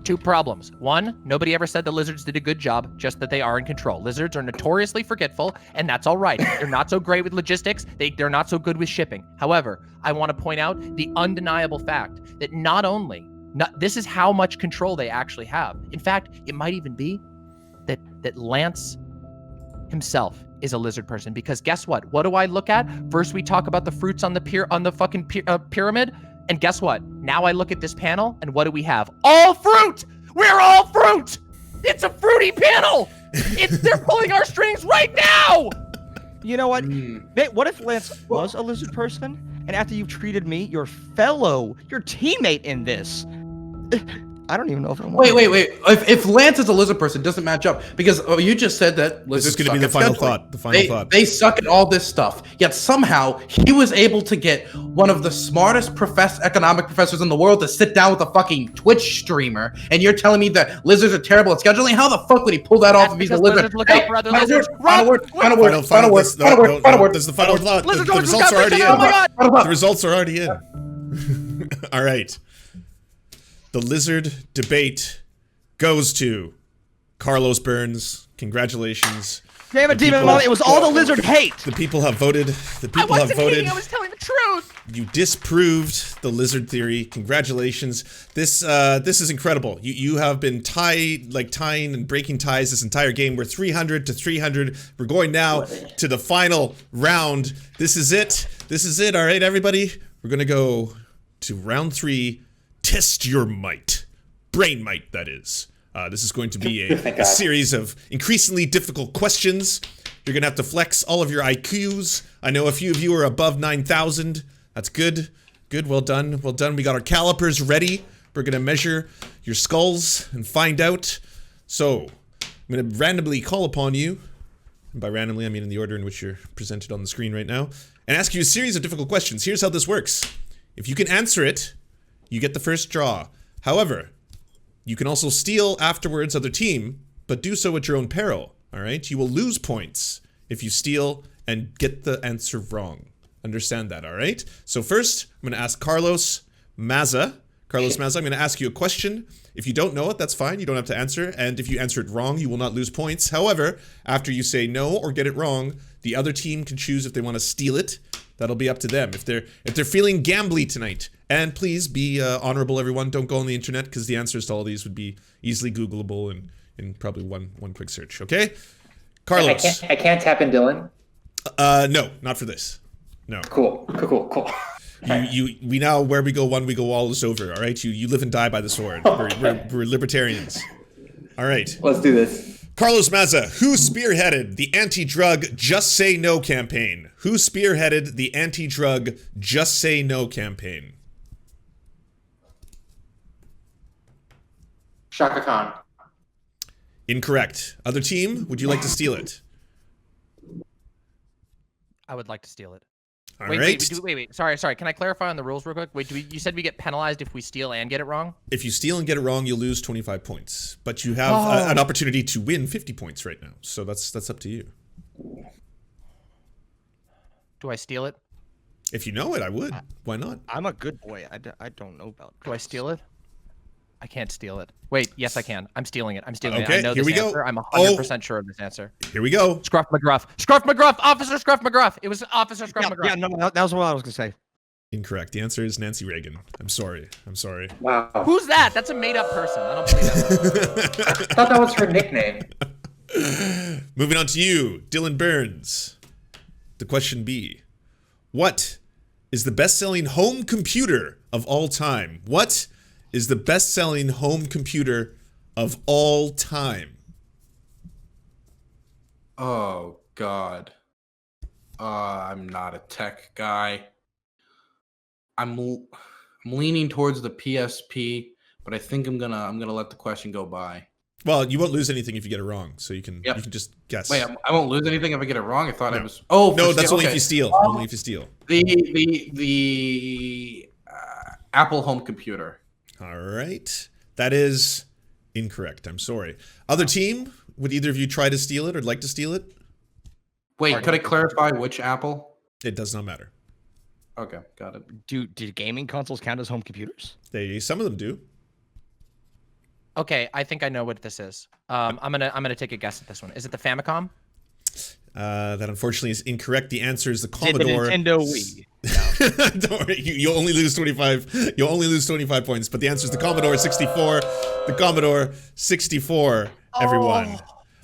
Two problems. One, nobody ever said the lizards did a good job, just that they are in control. Lizards are notoriously forgetful, and that's all right. They're not so great with logistics. They're not so good with shipping. However, I want to point out the undeniable fact that this is how much control they actually have. In fact, it might even be that Lance himself is a lizard person, because guess what? What do I look at? First, we talk about the fruits on the fucking pyramid. And guess what? Now I look at this panel, and what do we have? All fruit! We're all fruit! It's a fruity panel! They're pulling our strings right now!
You know what? What if Lance was a lizard person, and after you've treated me, your teammate in this, I don't even know if I'm...
Wait. If Lance is a lizard person, it doesn't match up, because you just said that lizards
This is going to be the final thought.
They suck at all this stuff. Yet somehow he was able to get one of the smartest economic professors in the world to sit down with a fucking Twitch streamer, and you're telling me that lizards are terrible at scheduling? How the fuck would he pull that off if he's a lizard?
Look out for other lizards.
Final word.
This is the final thought.
Lizards
The results are already in.
Oh my God.
The results are already in. All right. The lizard debate goes to Carlos Burns. Congratulations.
Damn it, Demon Mama, it was all the lizard hate.
The people have voted.
I wasn't hating, I was telling the truth.
You disproved the lizard theory. Congratulations. This is incredible. You have been tying and breaking ties this entire game. We're 300 to 300. We're going now to the final round. This is it. This is it. All right, everybody. We're gonna go to round 3. Test your might. Brain might, that is. This is going to be a series of increasingly difficult questions. You're gonna have to flex all of your IQs. I know a few of you are above 9,000. That's good. Good, well done, well done. We got our calipers ready. We're gonna measure your skulls and find out. So, I'm gonna randomly call upon you, and by randomly I mean in the order in which you're presented on the screen right now, and ask you a series of difficult questions. Here's how this works. If you can answer it, you get the first draw. However, you can also steal afterwards other team, but do so at your own peril, alright? You will lose points if you steal and get the answer wrong. Understand that, alright? So first, I'm gonna ask Carlos Maza. Carlos Maza, I'm gonna ask you a question. If you don't know it, that's fine, you don't have to answer, and if you answer it wrong, you will not lose points. However, after you say no or get it wrong, the other team can choose if they want to steal it. That'll be up to them. If they're feeling gambly tonight. And please be honorable, everyone. Don't go on the internet, because the answers to all these would be easily Googleable in probably one quick search. Okay, Carlos.
I can't tap in Dylan.
No, not for this. No.
Cool.
We now, where we go one, we go all is over. All right, you live and die by the sword. We're libertarians. All right.
Let's do this.
Carlos Maza, who spearheaded the anti-drug Just Say No campaign? Who spearheaded the anti-drug Just Say No campaign?
Shaka Khan.
Incorrect. Other team, would you like to steal it?
I would like to steal it.
All
wait,
right.
wait. Sorry. Can I clarify on the rules real quick? Wait, you said we get penalized if we steal and get it wrong?
If you steal and get it wrong, you'll lose 25 points. But you have an opportunity to win 50 points right now. So that's up to you.
Do I steal it?
If you know it, I would. Why not?
I'm a good boy. I don't know about.
Do I steal it? I can't steal it. Wait, yes, I can. I'm stealing it.
Okay,
I know
here
this
we go.
answer. I'm 100% sure of this answer.
Here we go.
Scruff McGruff. Scruff McGruff. Officer Scruff McGruff. It was Officer Scruff McGruff.
Yeah, no, that was what I was gonna say.
Incorrect. The answer is Nancy Reagan. I'm sorry.
Wow.
Who's that? That's a made-up person. I don't believe that.
I thought that was her nickname.
Moving on to you, Dylan Burns. The question B. What is the best-selling home computer of all time? What is the best-selling home computer of all time?
Oh God. I'm not a tech guy. I'm leaning towards the PSP, but I think I'm gonna let the question go by.
Well, you won't lose anything if you get it wrong, so you can just guess.
Wait, I won't lose anything if I get it wrong. I thought I was. Oh
no, that's only if you steal. Only if you steal.
The Apple home computer.
All right, that is incorrect. I'm sorry. Other team, would either of you try to steal it or like to steal it?
Wait, could I clarify which Apple?
It does not matter.
Okay, got it.
Do gaming consoles count as home computers?
Some of them do.
Okay, I think I know what this is. I'm gonna take a guess at this one. Is it the Famicom?
That unfortunately is incorrect. The answer is the Commodore.
The Nintendo Wii.
Don't worry, you'll only lose 25. You'll only lose 25 points. But the answer is the Commodore 64. The Commodore 64. Everyone.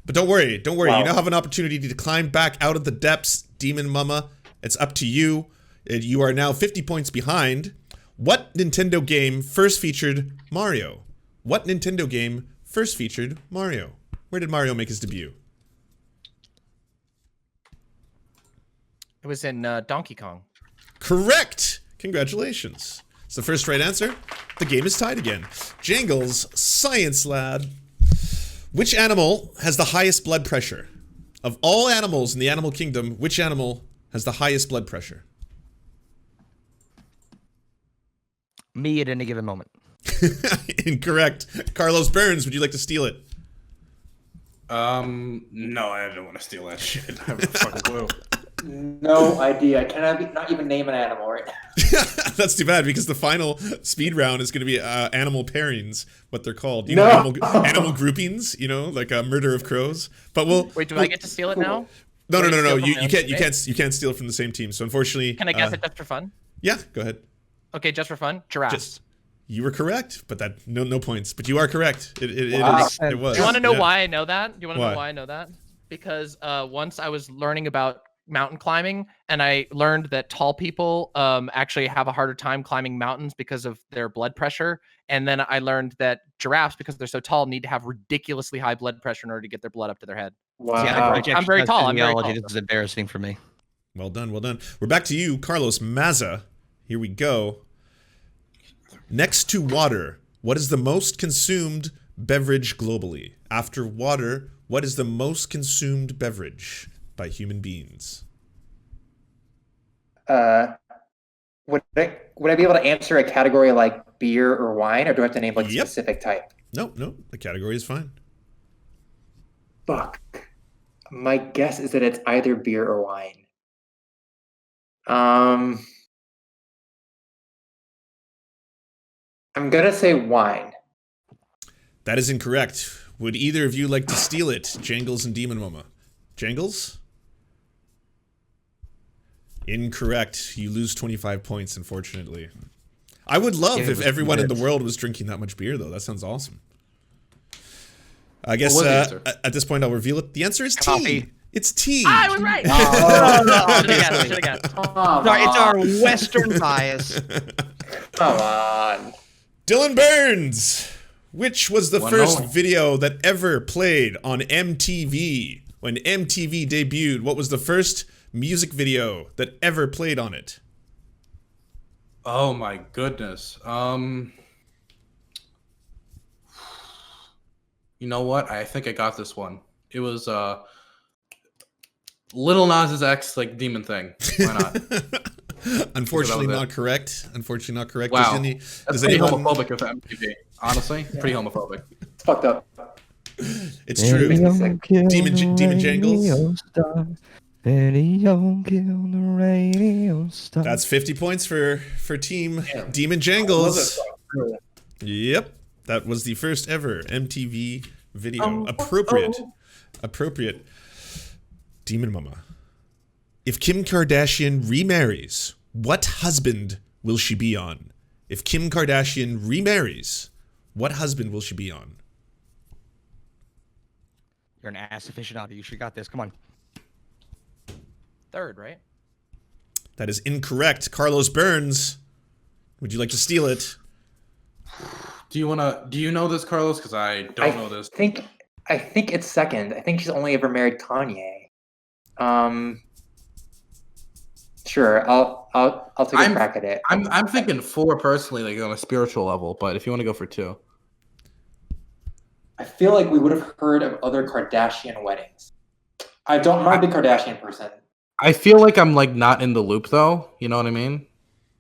But don't worry. Wow. You now have an opportunity to climb back out of the depths, Demon Mama. It's up to you. You are now 50 points behind. What Nintendo game first featured Mario? What Nintendo game first featured Mario? Where did Mario make his debut?
It was in Donkey Kong.
Correct! Congratulations. It's the first right answer. The game is tied again. Jangles Science Lab. Which animal has the highest blood pressure? Of all animals in the animal kingdom, which animal has the highest blood pressure?
Me at any given moment.
Incorrect. Carlos Burns, would you like to steal it?
No, I don't want to steal that shit. I have a fucking clue.
No idea. I cannot not even name an animal right now.
That's too bad because the final speed round is going to be animal pairings, what they're called. You know, animal groupings, you know, like a murder of crows. But we'll...
Wait, do I get to steal it now?
No.
Wait, steal from
You
my own
can't.
teammate?
You can't steal from the same team. So unfortunately,
Can I guess it just for fun?
Yeah, go ahead.
Okay, just for fun. Giraffes.
Just you were correct, but that no points. But you are correct. It
Wow.
is. It was.
Do you want to know
yeah.
why I know that? Do you want to
Why?
know why I know that? Because once I was learning about mountain climbing, and I learned that tall people actually have a harder time climbing mountains because of their blood pressure. And then I learned that giraffes, because they're so tall, need to have ridiculously high blood pressure in order to get their blood up to their head.
Wow.
Yeah,
I'm very tall, I'm very tall.
This is embarrassing for me.
Well done. Well done. We're back to you, Carlos Maza. Here we go. Next to water, what is the most consumed beverage globally? After water, what is the most consumed beverage by human beings?
Would I be able to answer a category like beer or wine, or do I have to name like a
Yep.
specific type?
No, the category is fine.
Fuck. My guess is that it's either beer or wine. I'm gonna say wine.
That is incorrect. Would either of you like to steal it? Jangles and Demon Mama. Jangles? Incorrect. You lose 25 points, unfortunately. I would love if everyone in the world was drinking that much beer, though. That sounds awesome. I guess
What was the answer?
at this point, I'll reveal it. The answer is tea.
Coffee.
It's tea.
I was right. Should've got it.
Sorry, it's our Western bias.
Come on.
Dylan Burns. Which was the
Well,
first
no.
video that ever played on MTV? When MTV debuted, what was the first music video that ever played on it?
Oh my goodness. You know what? I think I got this one. It was Little Nas X like demon thing. Why not?
Unfortunately,
That was
not correct. Unfortunately, not correct.
Wow.
Does
That's pretty
anyone?
homophobic of MTV. Honestly, pretty homophobic.
It's fucked up.
It's true. Demon Jangles. That's 50 points for Team Demon Jangles. Yep, that was the first ever MTV video. Appropriate. Demon Mama. If Kim Kardashian remarries, what husband will she be on? If Kim Kardashian remarries, what husband will she be on?
You're an ass aficionado. You should got this. Come on.
Third, right?
That is incorrect. Carlos Burns, would you like to steal it?
Do you know this, Carlos? Because I don't know this.
I think it's second. I think she's only ever married Kanye. Sure, I'll take a crack at it.
I'm thinking 4 personally, like on a spiritual level, but if you want to go for 2.
I feel like we would have heard of other Kardashian weddings. I'm not a big Kardashian person.
I feel like I'm like not in the loop though. You know what I mean?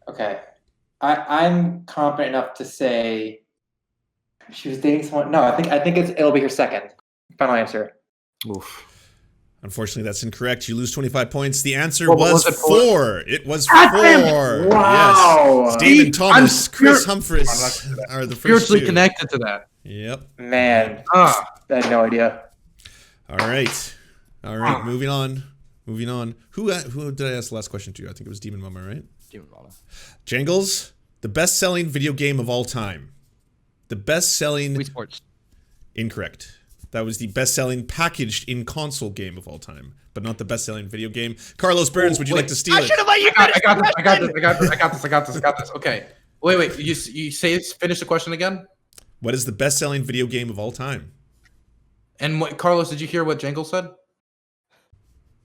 Okay. I'm confident enough to say she was dating someone. No, I think it'll be her second. Final answer.
Oof.
Unfortunately, that's incorrect. You lose 25 points. The answer
What
was
was it
4. It was 4.
Wow.
Yes. Damon Thomas, Chris Humphries are the first
Spiritually
2.
connected to that.
Yep.
Man,
Ah.
I had no idea.
All right. Moving on. Who did I ask the last question to? I think it was Demon Mama, right?
Demon Mama.
Jangles, the best-selling video game of all time. The best-selling...
Wii Sports.
Incorrect. That was the best-selling packaged in console game of all time, but not the best-selling video game. Carlos Burns, would you like to steal it?
I got this. Okay. Wait. You say finish the question again?
What is the best-selling video game of all time?
And Carlos, did you hear what Jangles said?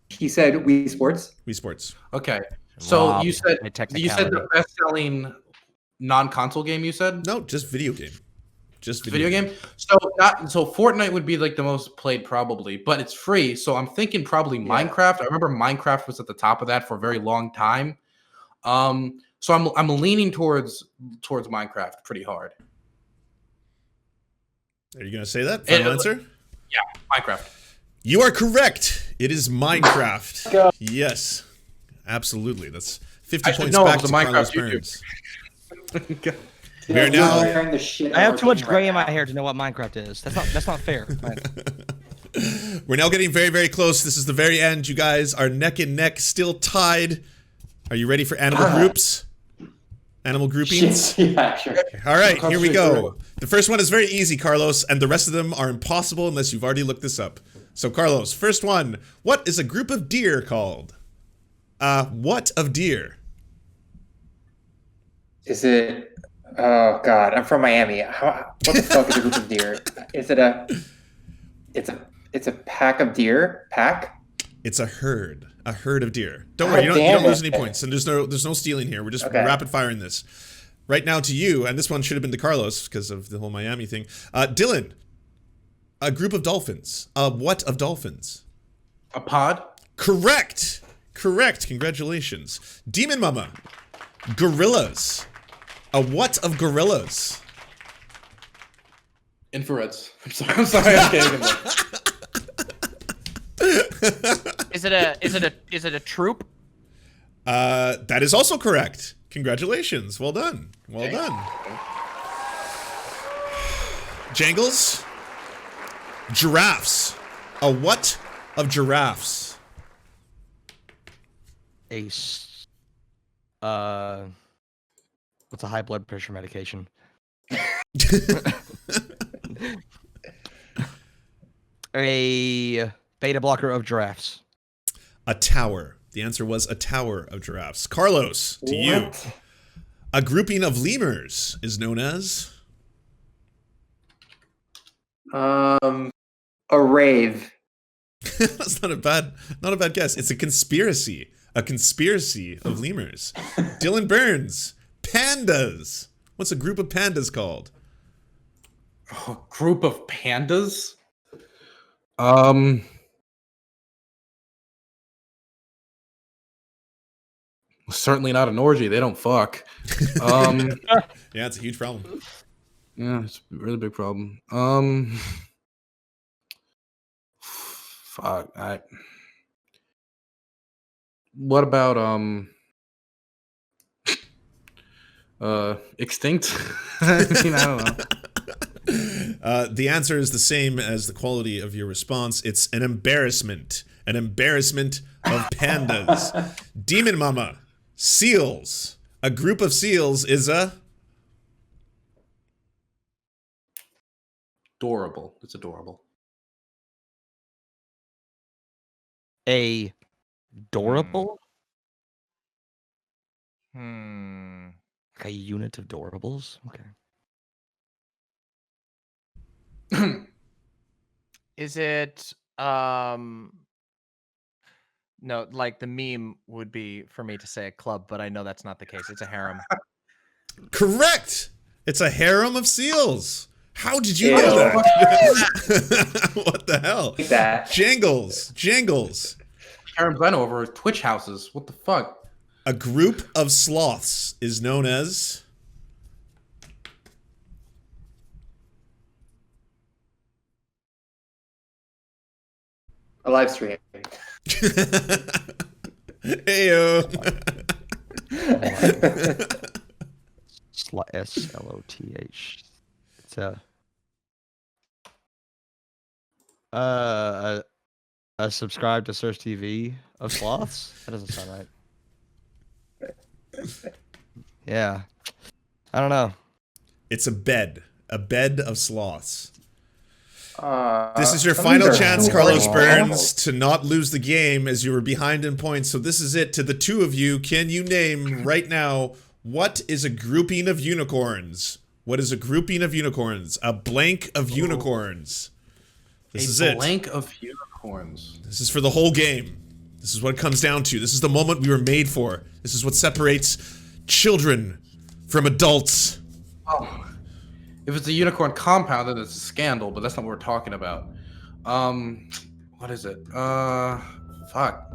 He said Wii Sports.
Wii Sports.
Okay. So
Rob,
you said
my
the
technicality.
best-selling non-console game. You said
No, just video game. Just
video game. So Fortnite would be like the most played probably, but it's free. So I'm thinking probably Minecraft. I remember Minecraft was at the top of that for a very long time. So I'm leaning towards Minecraft pretty hard.
Are you going to say that? Final answer?
Yeah, Minecraft.
You are correct. It is Minecraft.
Go.
Yes, absolutely. That's 50
I should
points
know it
back
was
to
a
Carlos
Minecraft
Burns.
Dude,
We are
I'm
now-
wearing the shit
I have
out
too
of
much
jeans
gray
right
in my
now.
hair to know what Minecraft is. That's not fair.
We're now getting very, very close. This is the very end. You guys are neck and neck, still tied. Are you ready for animal groups? Animal groupings?
Yeah, sure.
All right, here we go. The first one is very easy, Carlos, and the rest of them are impossible unless you've already looked this up. So, Carlos, first one. What is a group of deer called? What of deer?
Is it? Oh God, I'm from Miami. What the fuck is a group of deer? Is it a? It's a pack of deer. Pack.
It's a herd. A herd of deer. Don't worry, you don't lose any points, and there's no stealing here. We're just rapid firing this. Right now to you, and this one should have been to Carlos because of the whole Miami thing. Dylan, a group of dolphins. What of dolphins?
A pod?
Correct. Correct. Congratulations. Demon Mama, gorillas. A what of gorillas?
Infrareds. I'm sorry. I'm kidding.
Is it a troop?
That is also correct. Congratulations. Well done. Well done. Jangles. Giraffes. A what of giraffes?
What's a high blood pressure medication? A beta blocker of giraffes.
A tower. The answer was a tower of giraffes. Carlos, to you. A grouping of lemurs is known as?
A rave.
That's not a bad guess. It's a conspiracy. A conspiracy of lemurs. Dylan Burns. Pandas. What's a group of pandas called?
A group of pandas? Certainly not an orgy. They don't fuck.
Yeah, it's a huge problem.
Yeah, it's a really big problem. Fuck. What about extinct? I mean, I don't know.
The answer is the same as the quality of your response. It's an embarrassment. An embarrassment of pandas. Demon Mama. Seals. A group of seals is a?
Adorable. It's adorable.
A dorable? Like a unit of durables? Okay.
Is it no, like the meme would be for me to say a club, but I know that's not the case. It's a harem.
Correct. It's a harem of seals. How did you know that? What the hell?
That.
Jangles.
Harems I know over Twitch houses. What the fuck?
A group of sloths is known as?
A live stream.
Heyo.
SLOTH. It's a subscribe to Serfs TV of sloths? That doesn't sound right. Yeah. I don't know.
It's a bed of sloths.
This
is your
some
final
of these are
chance,
boring
Carlos Burns,
animals.
to not lose the game as you were behind in points. So this is it. To the two of you, can you name right now what is a grouping of unicorns? What is a grouping of unicorns? A blank of unicorns. This is it.
A blank of unicorns.
This is for the whole game. This is what it comes down to. This is the moment we were made for. This is what separates children from adults.
Oh. If it's a unicorn compound, then it's a scandal, but that's not what we're talking about. What is it? Fuck.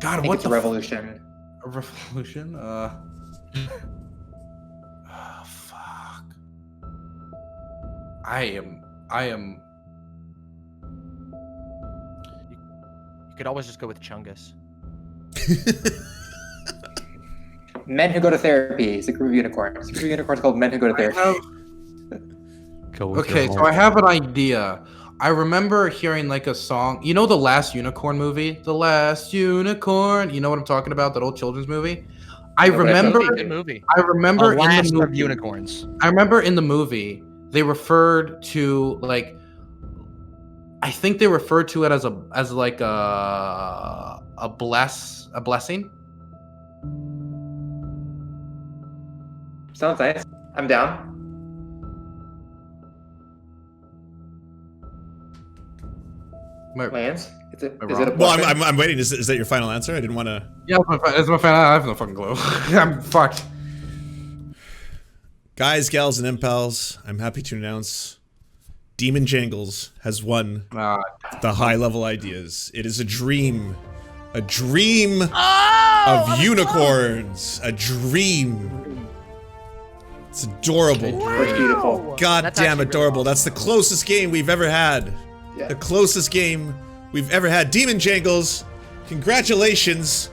God,
I think
what
it's
the
a revolution.
A revolution? Fuck. I am.
You could always just go with Chungus.
Men who go to therapy. It's a group of unicorns. It's a group of unicorns called men who go to therapy.
Go with
Okay,
your
so
heart.
I have an idea. I remember hearing like a song. You know the Last Unicorn movie? The Last Unicorn. You know what I'm talking about? That old children's movie. I
No, but I've
remember.
seen
Good movie.
I remember in the
Last
movie.
of Unicorns.
I remember in the movie they referred to like. I think they referred to it as like a blessing.
Sounds nice. I'm down. Lance, is it a
wrong?
Well,
blessing?
I'm waiting. Is that your final answer? I didn't want to.
Yeah, that's my fan. I have no fucking clue. I'm fucked.
Guys, gals, and impals, I'm happy to announce Demon Jangles has won the high-level ideas. It is a dream of unicorns, a dream. It's adorable.
It's beautiful.
God
That's
damn
actually really
adorable.
awesome.
That's the closest game we've ever had.
Yeah.
The closest game we've ever had. Demon Jangles, congratulations.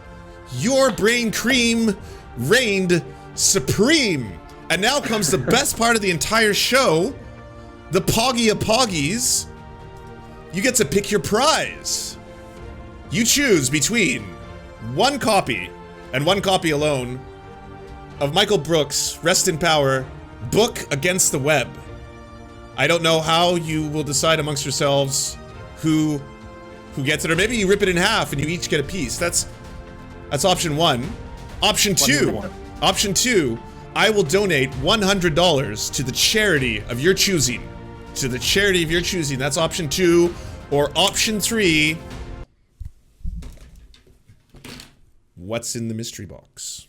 Your brain cream reigned supreme. And now comes the best part of the entire show, the Poggy of Poggies. You get to pick your prize. You choose between one copy, and one copy alone, of Michael Brooks' Rest in Power, Book Against the Web. I don't know how you will decide amongst yourselves who gets it, or maybe you rip it in half and you each get a piece. That's option one. Option two, I will donate $100 to the charity of your choosing. To the charity of your choosing. That's option two. Or option three, what's in the mystery box?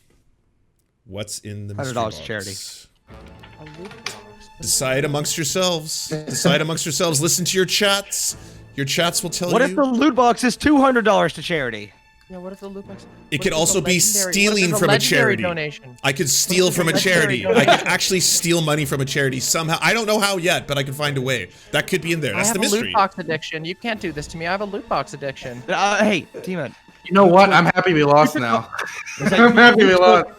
What's in the mystery box?
$100 charity.
Decide amongst yourselves. Decide amongst yourselves. Listen to your chats. Your chats will tell
What
you.
if the loot box is $200 to charity?
Yeah, what if the loot box?
It
what
could
if
also
it's
be
legendary- what if
stealing
it's a
from a
legendary
charity.
donation?
I could steal from a
legendary
charity. I could
donation?
actually steal money from a charity somehow. I don't know how yet, but I could find a way. That could be in there.
I
That's
have
the
a
mystery.
loot box addiction. You can't do this to me. I have a loot box addiction.
Hey, Demon.
You know what? I'm happy we lost now.
Is that-
I'm happy we lost.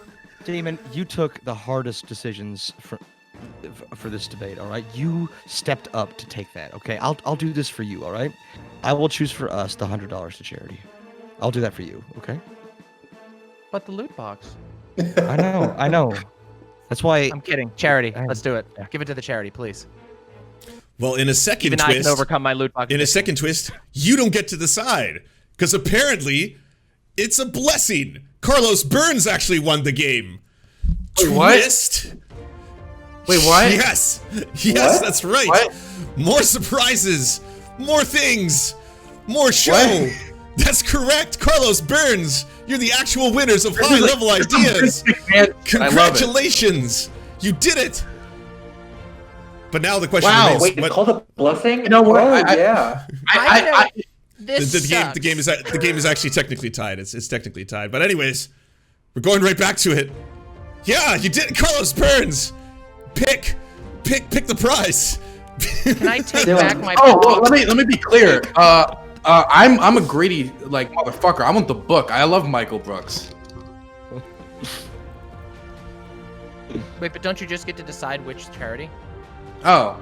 Demon, you took the hardest decisions for this debate, all right? You stepped up to take that, okay? I'll do this for you, all right? I will choose for us the $100 to charity. I'll do that for you, okay?
But the loot box.
I know. That's why.
I'm kidding. Charity.
Dang.
Let's do it. Give it to the charity, please.
Well, in a second
Even I
twist,
can overcome my loot box.
in a
addiction.
second twist, you don't get to decide because apparently it's a blessing. Carlos Burns actually won the game.
Wait, what?
Twist.
Wait, what?
Yes,
What?
that's right.
What?
More surprises, more things, more show.
What?
That's correct, Carlos Burns. You're the actual winners of high level ideas.
I love it.
Congratulations, you did it. But now the question
Wow,
remains:
Wait, it's called a blessing?
You know what?
Oh,
I-
yeah.
This
the game is actually technically tied. It's technically tied. But anyways, we're going right back to it. Yeah, you did it, Carlos Burns. Pick the prize.
Can I take
Dylan.
back my?
Oh, well, let me be clear. I'm a greedy like motherfucker. I want the book. I love Michael Brooks.
Wait, but don't you just get to decide which charity?
Oh.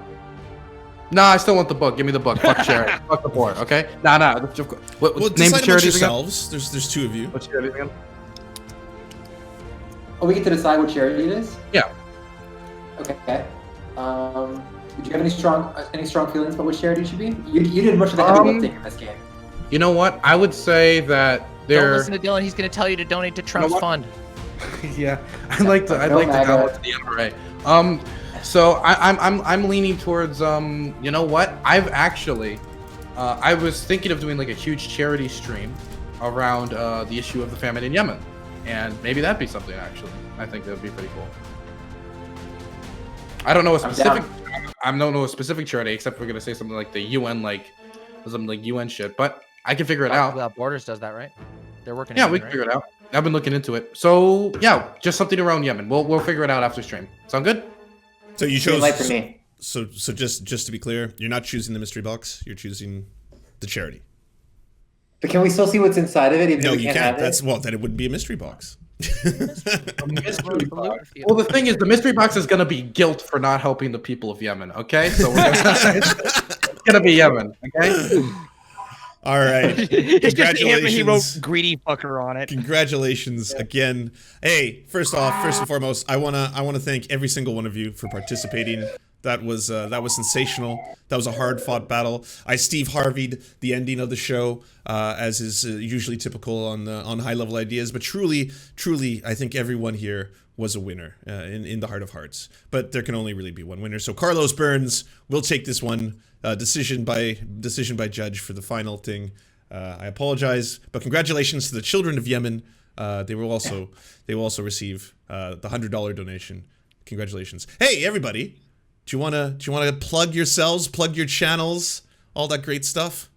Nah, I still want the book. Give me the book. Fuck charity. Fuck the board. Okay. Nah. What
Well,
name the
decide amongst
charities again?
yourselves. There's two of you.
What's charities again?
Oh, we get to decide what charity it is?
Yeah.
Okay. Do you have any strong feelings about which charity it should be? You did much of the heavy lifting in this game.
You know what? I would say that
Don't
they're.
listen to Dylan. He's going to tell you to donate to Trump's
what?
fund.
Yeah, I'd like to
No
go
matter.
to the NRA. So I'm leaning towards you know what? I've actually I was thinking of doing like a huge charity stream around the issue of the famine in Yemen, and maybe that'd be something actually. I think that'd be pretty cool. I don't know a specific. I don't know a specific charity except we're gonna say something like the UN, like some like UN shit. But I can figure it out.
Without Borders does that, right? They're working.
Yeah,
in
we
Yemen,
can
right?
figure it out. I've been looking into it. So yeah, just something around Yemen. We'll figure it out after stream. Sound good?
So you
Green
chose.
light for me.
So just to be clear, you're not choosing the mystery box. You're choosing the charity.
But can we still see what's inside of it? Even
No,
though we
you
can't
can't.
have it?
Then it wouldn't be a mystery box.
Mystery box. Well, the thing is, the mystery box is gonna be guilt for not helping the people of Yemen. Okay, so it's gonna be Yemen. Okay.
All right.
It's just him, he wrote
Congratulations.
greedy fucker on it.
Congratulations again. Hey, first and foremost, I wanna thank every single one of you for participating. That was sensational. That was a hard-fought battle. I Steve Harvey'd the ending of the show, as is usually typical on high-level ideas. But truly, I think everyone here was a winner in the heart of hearts. But there can only really be one winner. So Carlos Burns will take this one, decision by judge for the final thing. I apologize, but congratulations to the children of Yemen. They will also receive the $100 donation. Congratulations. Hey, everybody. Do you wanna plug yourselves, plug your channels, all that great stuff?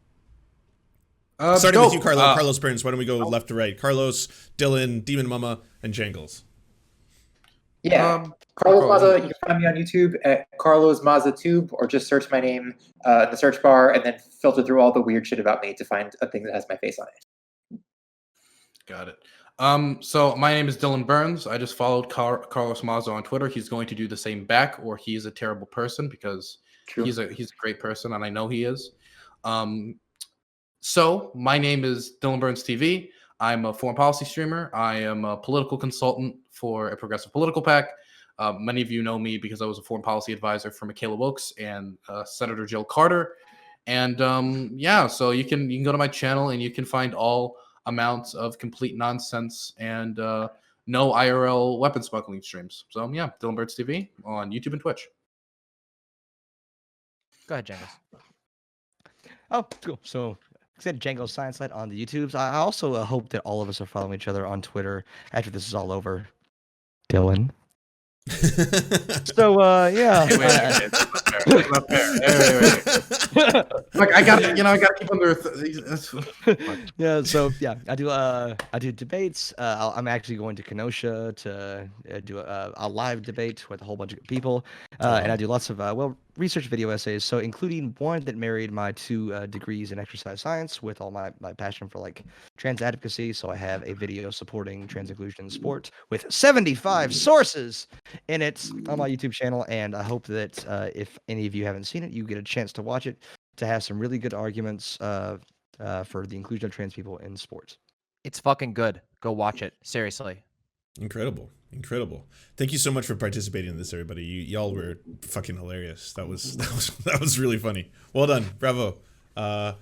Starting with you, Carlos Burns. Why don't we go left to right? Carlos, Dylan, Demon Mama, and Jangles.
Yeah. Carlos Maza, you can find me on YouTube at Carlos Maza Tube, or just search my name in the search bar and then filter through all the weird shit about me to find a thing that has my face on it.
Got it. So my name is Dylan Burns. I just followed Carlos Maza on Twitter. He's going to do the same back, or he's a terrible person, because he's a great person, and I know he is. So my name is Dylan Burns TV. I'm a foreign policy streamer. I am a political consultant for a progressive political PAC. Many of you know me because I was a foreign policy advisor for Michaela Wilkes and Senator Jill Carter. And yeah, so you can go to my channel and you can find all amounts of complete nonsense and no IRL weapon smuggling streams. So yeah, Dylan Burns TV on YouTube and Twitch.
Go ahead, Jangles.
Oh, cool. So, said Jangles Science Light on the YouTubes. I also hope that all of us are following each other on Twitter after this is all over. Dylan. So, yeah.
Wait. Look, I gotta keep under.
Yeah. So yeah, I do debates. I'm actually going to Kenosha to do a live debate with a whole bunch of people, and I do lots of research video essays. So including one that married my 2 degrees in exercise science with all my passion for like trans advocacy. So I have a video supporting trans inclusion in sport with 75 sources in it on my YouTube channel, and I hope that if any of you haven't seen it, you get a chance to watch it to have some really good arguments for the inclusion of trans people in sports.
It's fucking good. Go watch it. Seriously.
Incredible. Thank you so much for participating in this, everybody. Y'all were fucking hilarious. That was really funny. Well done. Bravo. I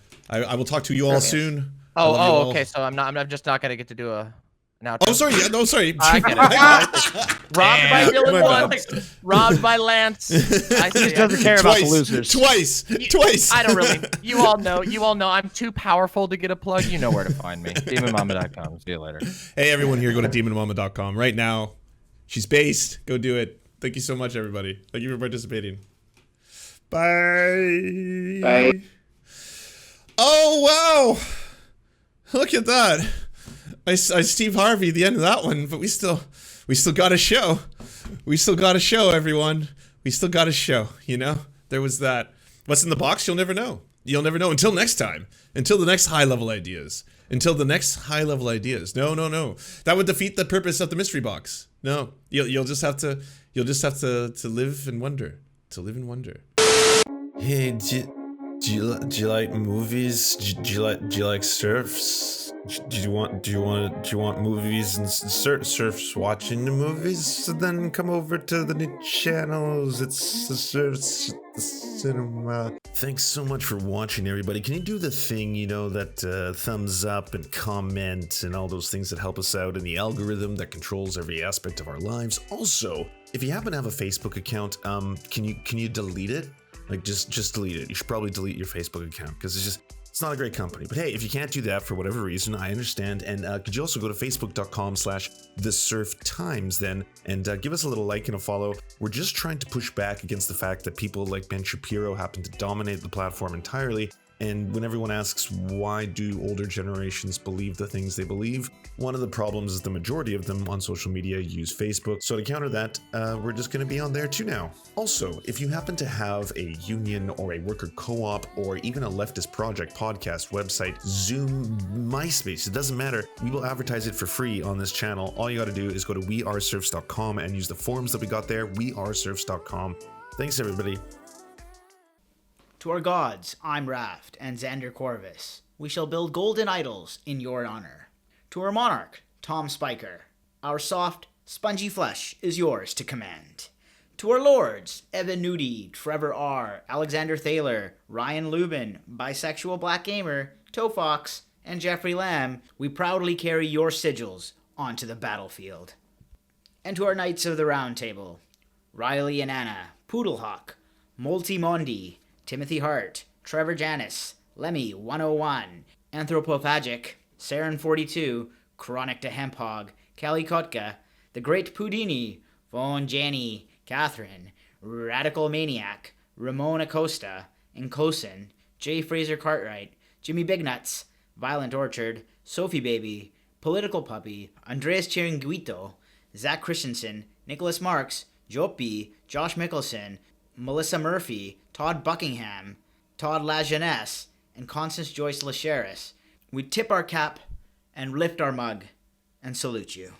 will talk to you all soon.
Oh, okay. So I'm just not gonna get to do a now.
Oh, sorry. Yeah, no, sorry.
I get it. Robbed by Dylan once. Robbed by Lance. I see.
He doesn't care about the losers.
Twice.
I don't really. You all know. I'm too powerful to get a plug. You know where to find me. DemonMama.com. See you later.
Hey, everyone here, go to DemonMama.com right now. She's based. Go do it. Thank you so much, everybody. Thank you for participating. Bye.
Bye.
Oh, wow. Look at that. I Steve Harvey the end of that one, but we still got a show. We still got a show, everyone. We still got a show, you know? There was that. What's in the box? You'll never know. You'll never know until next time. Until the next high-level ideas. No. That would defeat the purpose of the mystery box. No. You'll just have to live and wonder. To live and wonder.
Hey, do you like movies? Do you like Serfs? Do you want movies and Serfs watching the movies? So then come over to the new channels. It's the Serfs Cinema. Thanks so much for watching, everybody. Can you do the thing, you know, that thumbs up and comment and all those things that help us out in the algorithm that controls every aspect of our lives? Also, if you happen to have a Facebook account, can you delete it? Like just delete it. You should probably delete your Facebook account because it's not a great company. But hey, if you can't do that for whatever reason, I understand. And could you also go to facebook.com/thesurftimes then and give us a little like and a follow. We're just trying to push back against the fact that people like Ben Shapiro happen to dominate the platform entirely.
And when everyone asks why do older generations believe the things they believe, one of the problems is the majority of them on social media use Facebook. So to counter that, we're just going to be on there too now. Also, if you happen to have a union or a worker co-op or even a leftist project, podcast, website, Zoom, MySpace, it doesn't matter. We will advertise it for free on this channel. All you got to do is go to weareserfs.com and use the forms that we got there, weareserfs.com. Thanks, everybody.
To our gods, I'm Raft and Xander Corvus. We shall build golden idols in your honor. To our monarch, Tom Spiker. Our soft, spongy flesh is yours to command. To our lords, Evan Nudie, Trevor R., Alexander Thaler, Ryan Lubin, Bisexual Black Gamer, Toe Fox, and Jeffrey Lamb, we proudly carry your sigils onto the battlefield. And to our Knights of the Round Table, Riley and Anna, Poodlehawk, Multi Mondi, Timothy Hart, Trevor Janis, Lemmy 101, Anthropophagic, Saren 42, Chronic to Hemphog, Callie Kotka, The Great Pudini, Von Janny, Catherine, Radical Maniac, Ramon Acosta, Encosin, J. Fraser Cartwright, Jimmy Bignuts, Violent Orchard, Sophie Baby, Political Puppy, Andreas Chiringuito, Zach Christensen, Nicholas Marks, Jopi, Josh Mickelson, Melissa Murphy, Todd Buckingham, Todd Lajeunesse, and Constance Joyce Lacheris. We tip our cap and lift our mug and salute you.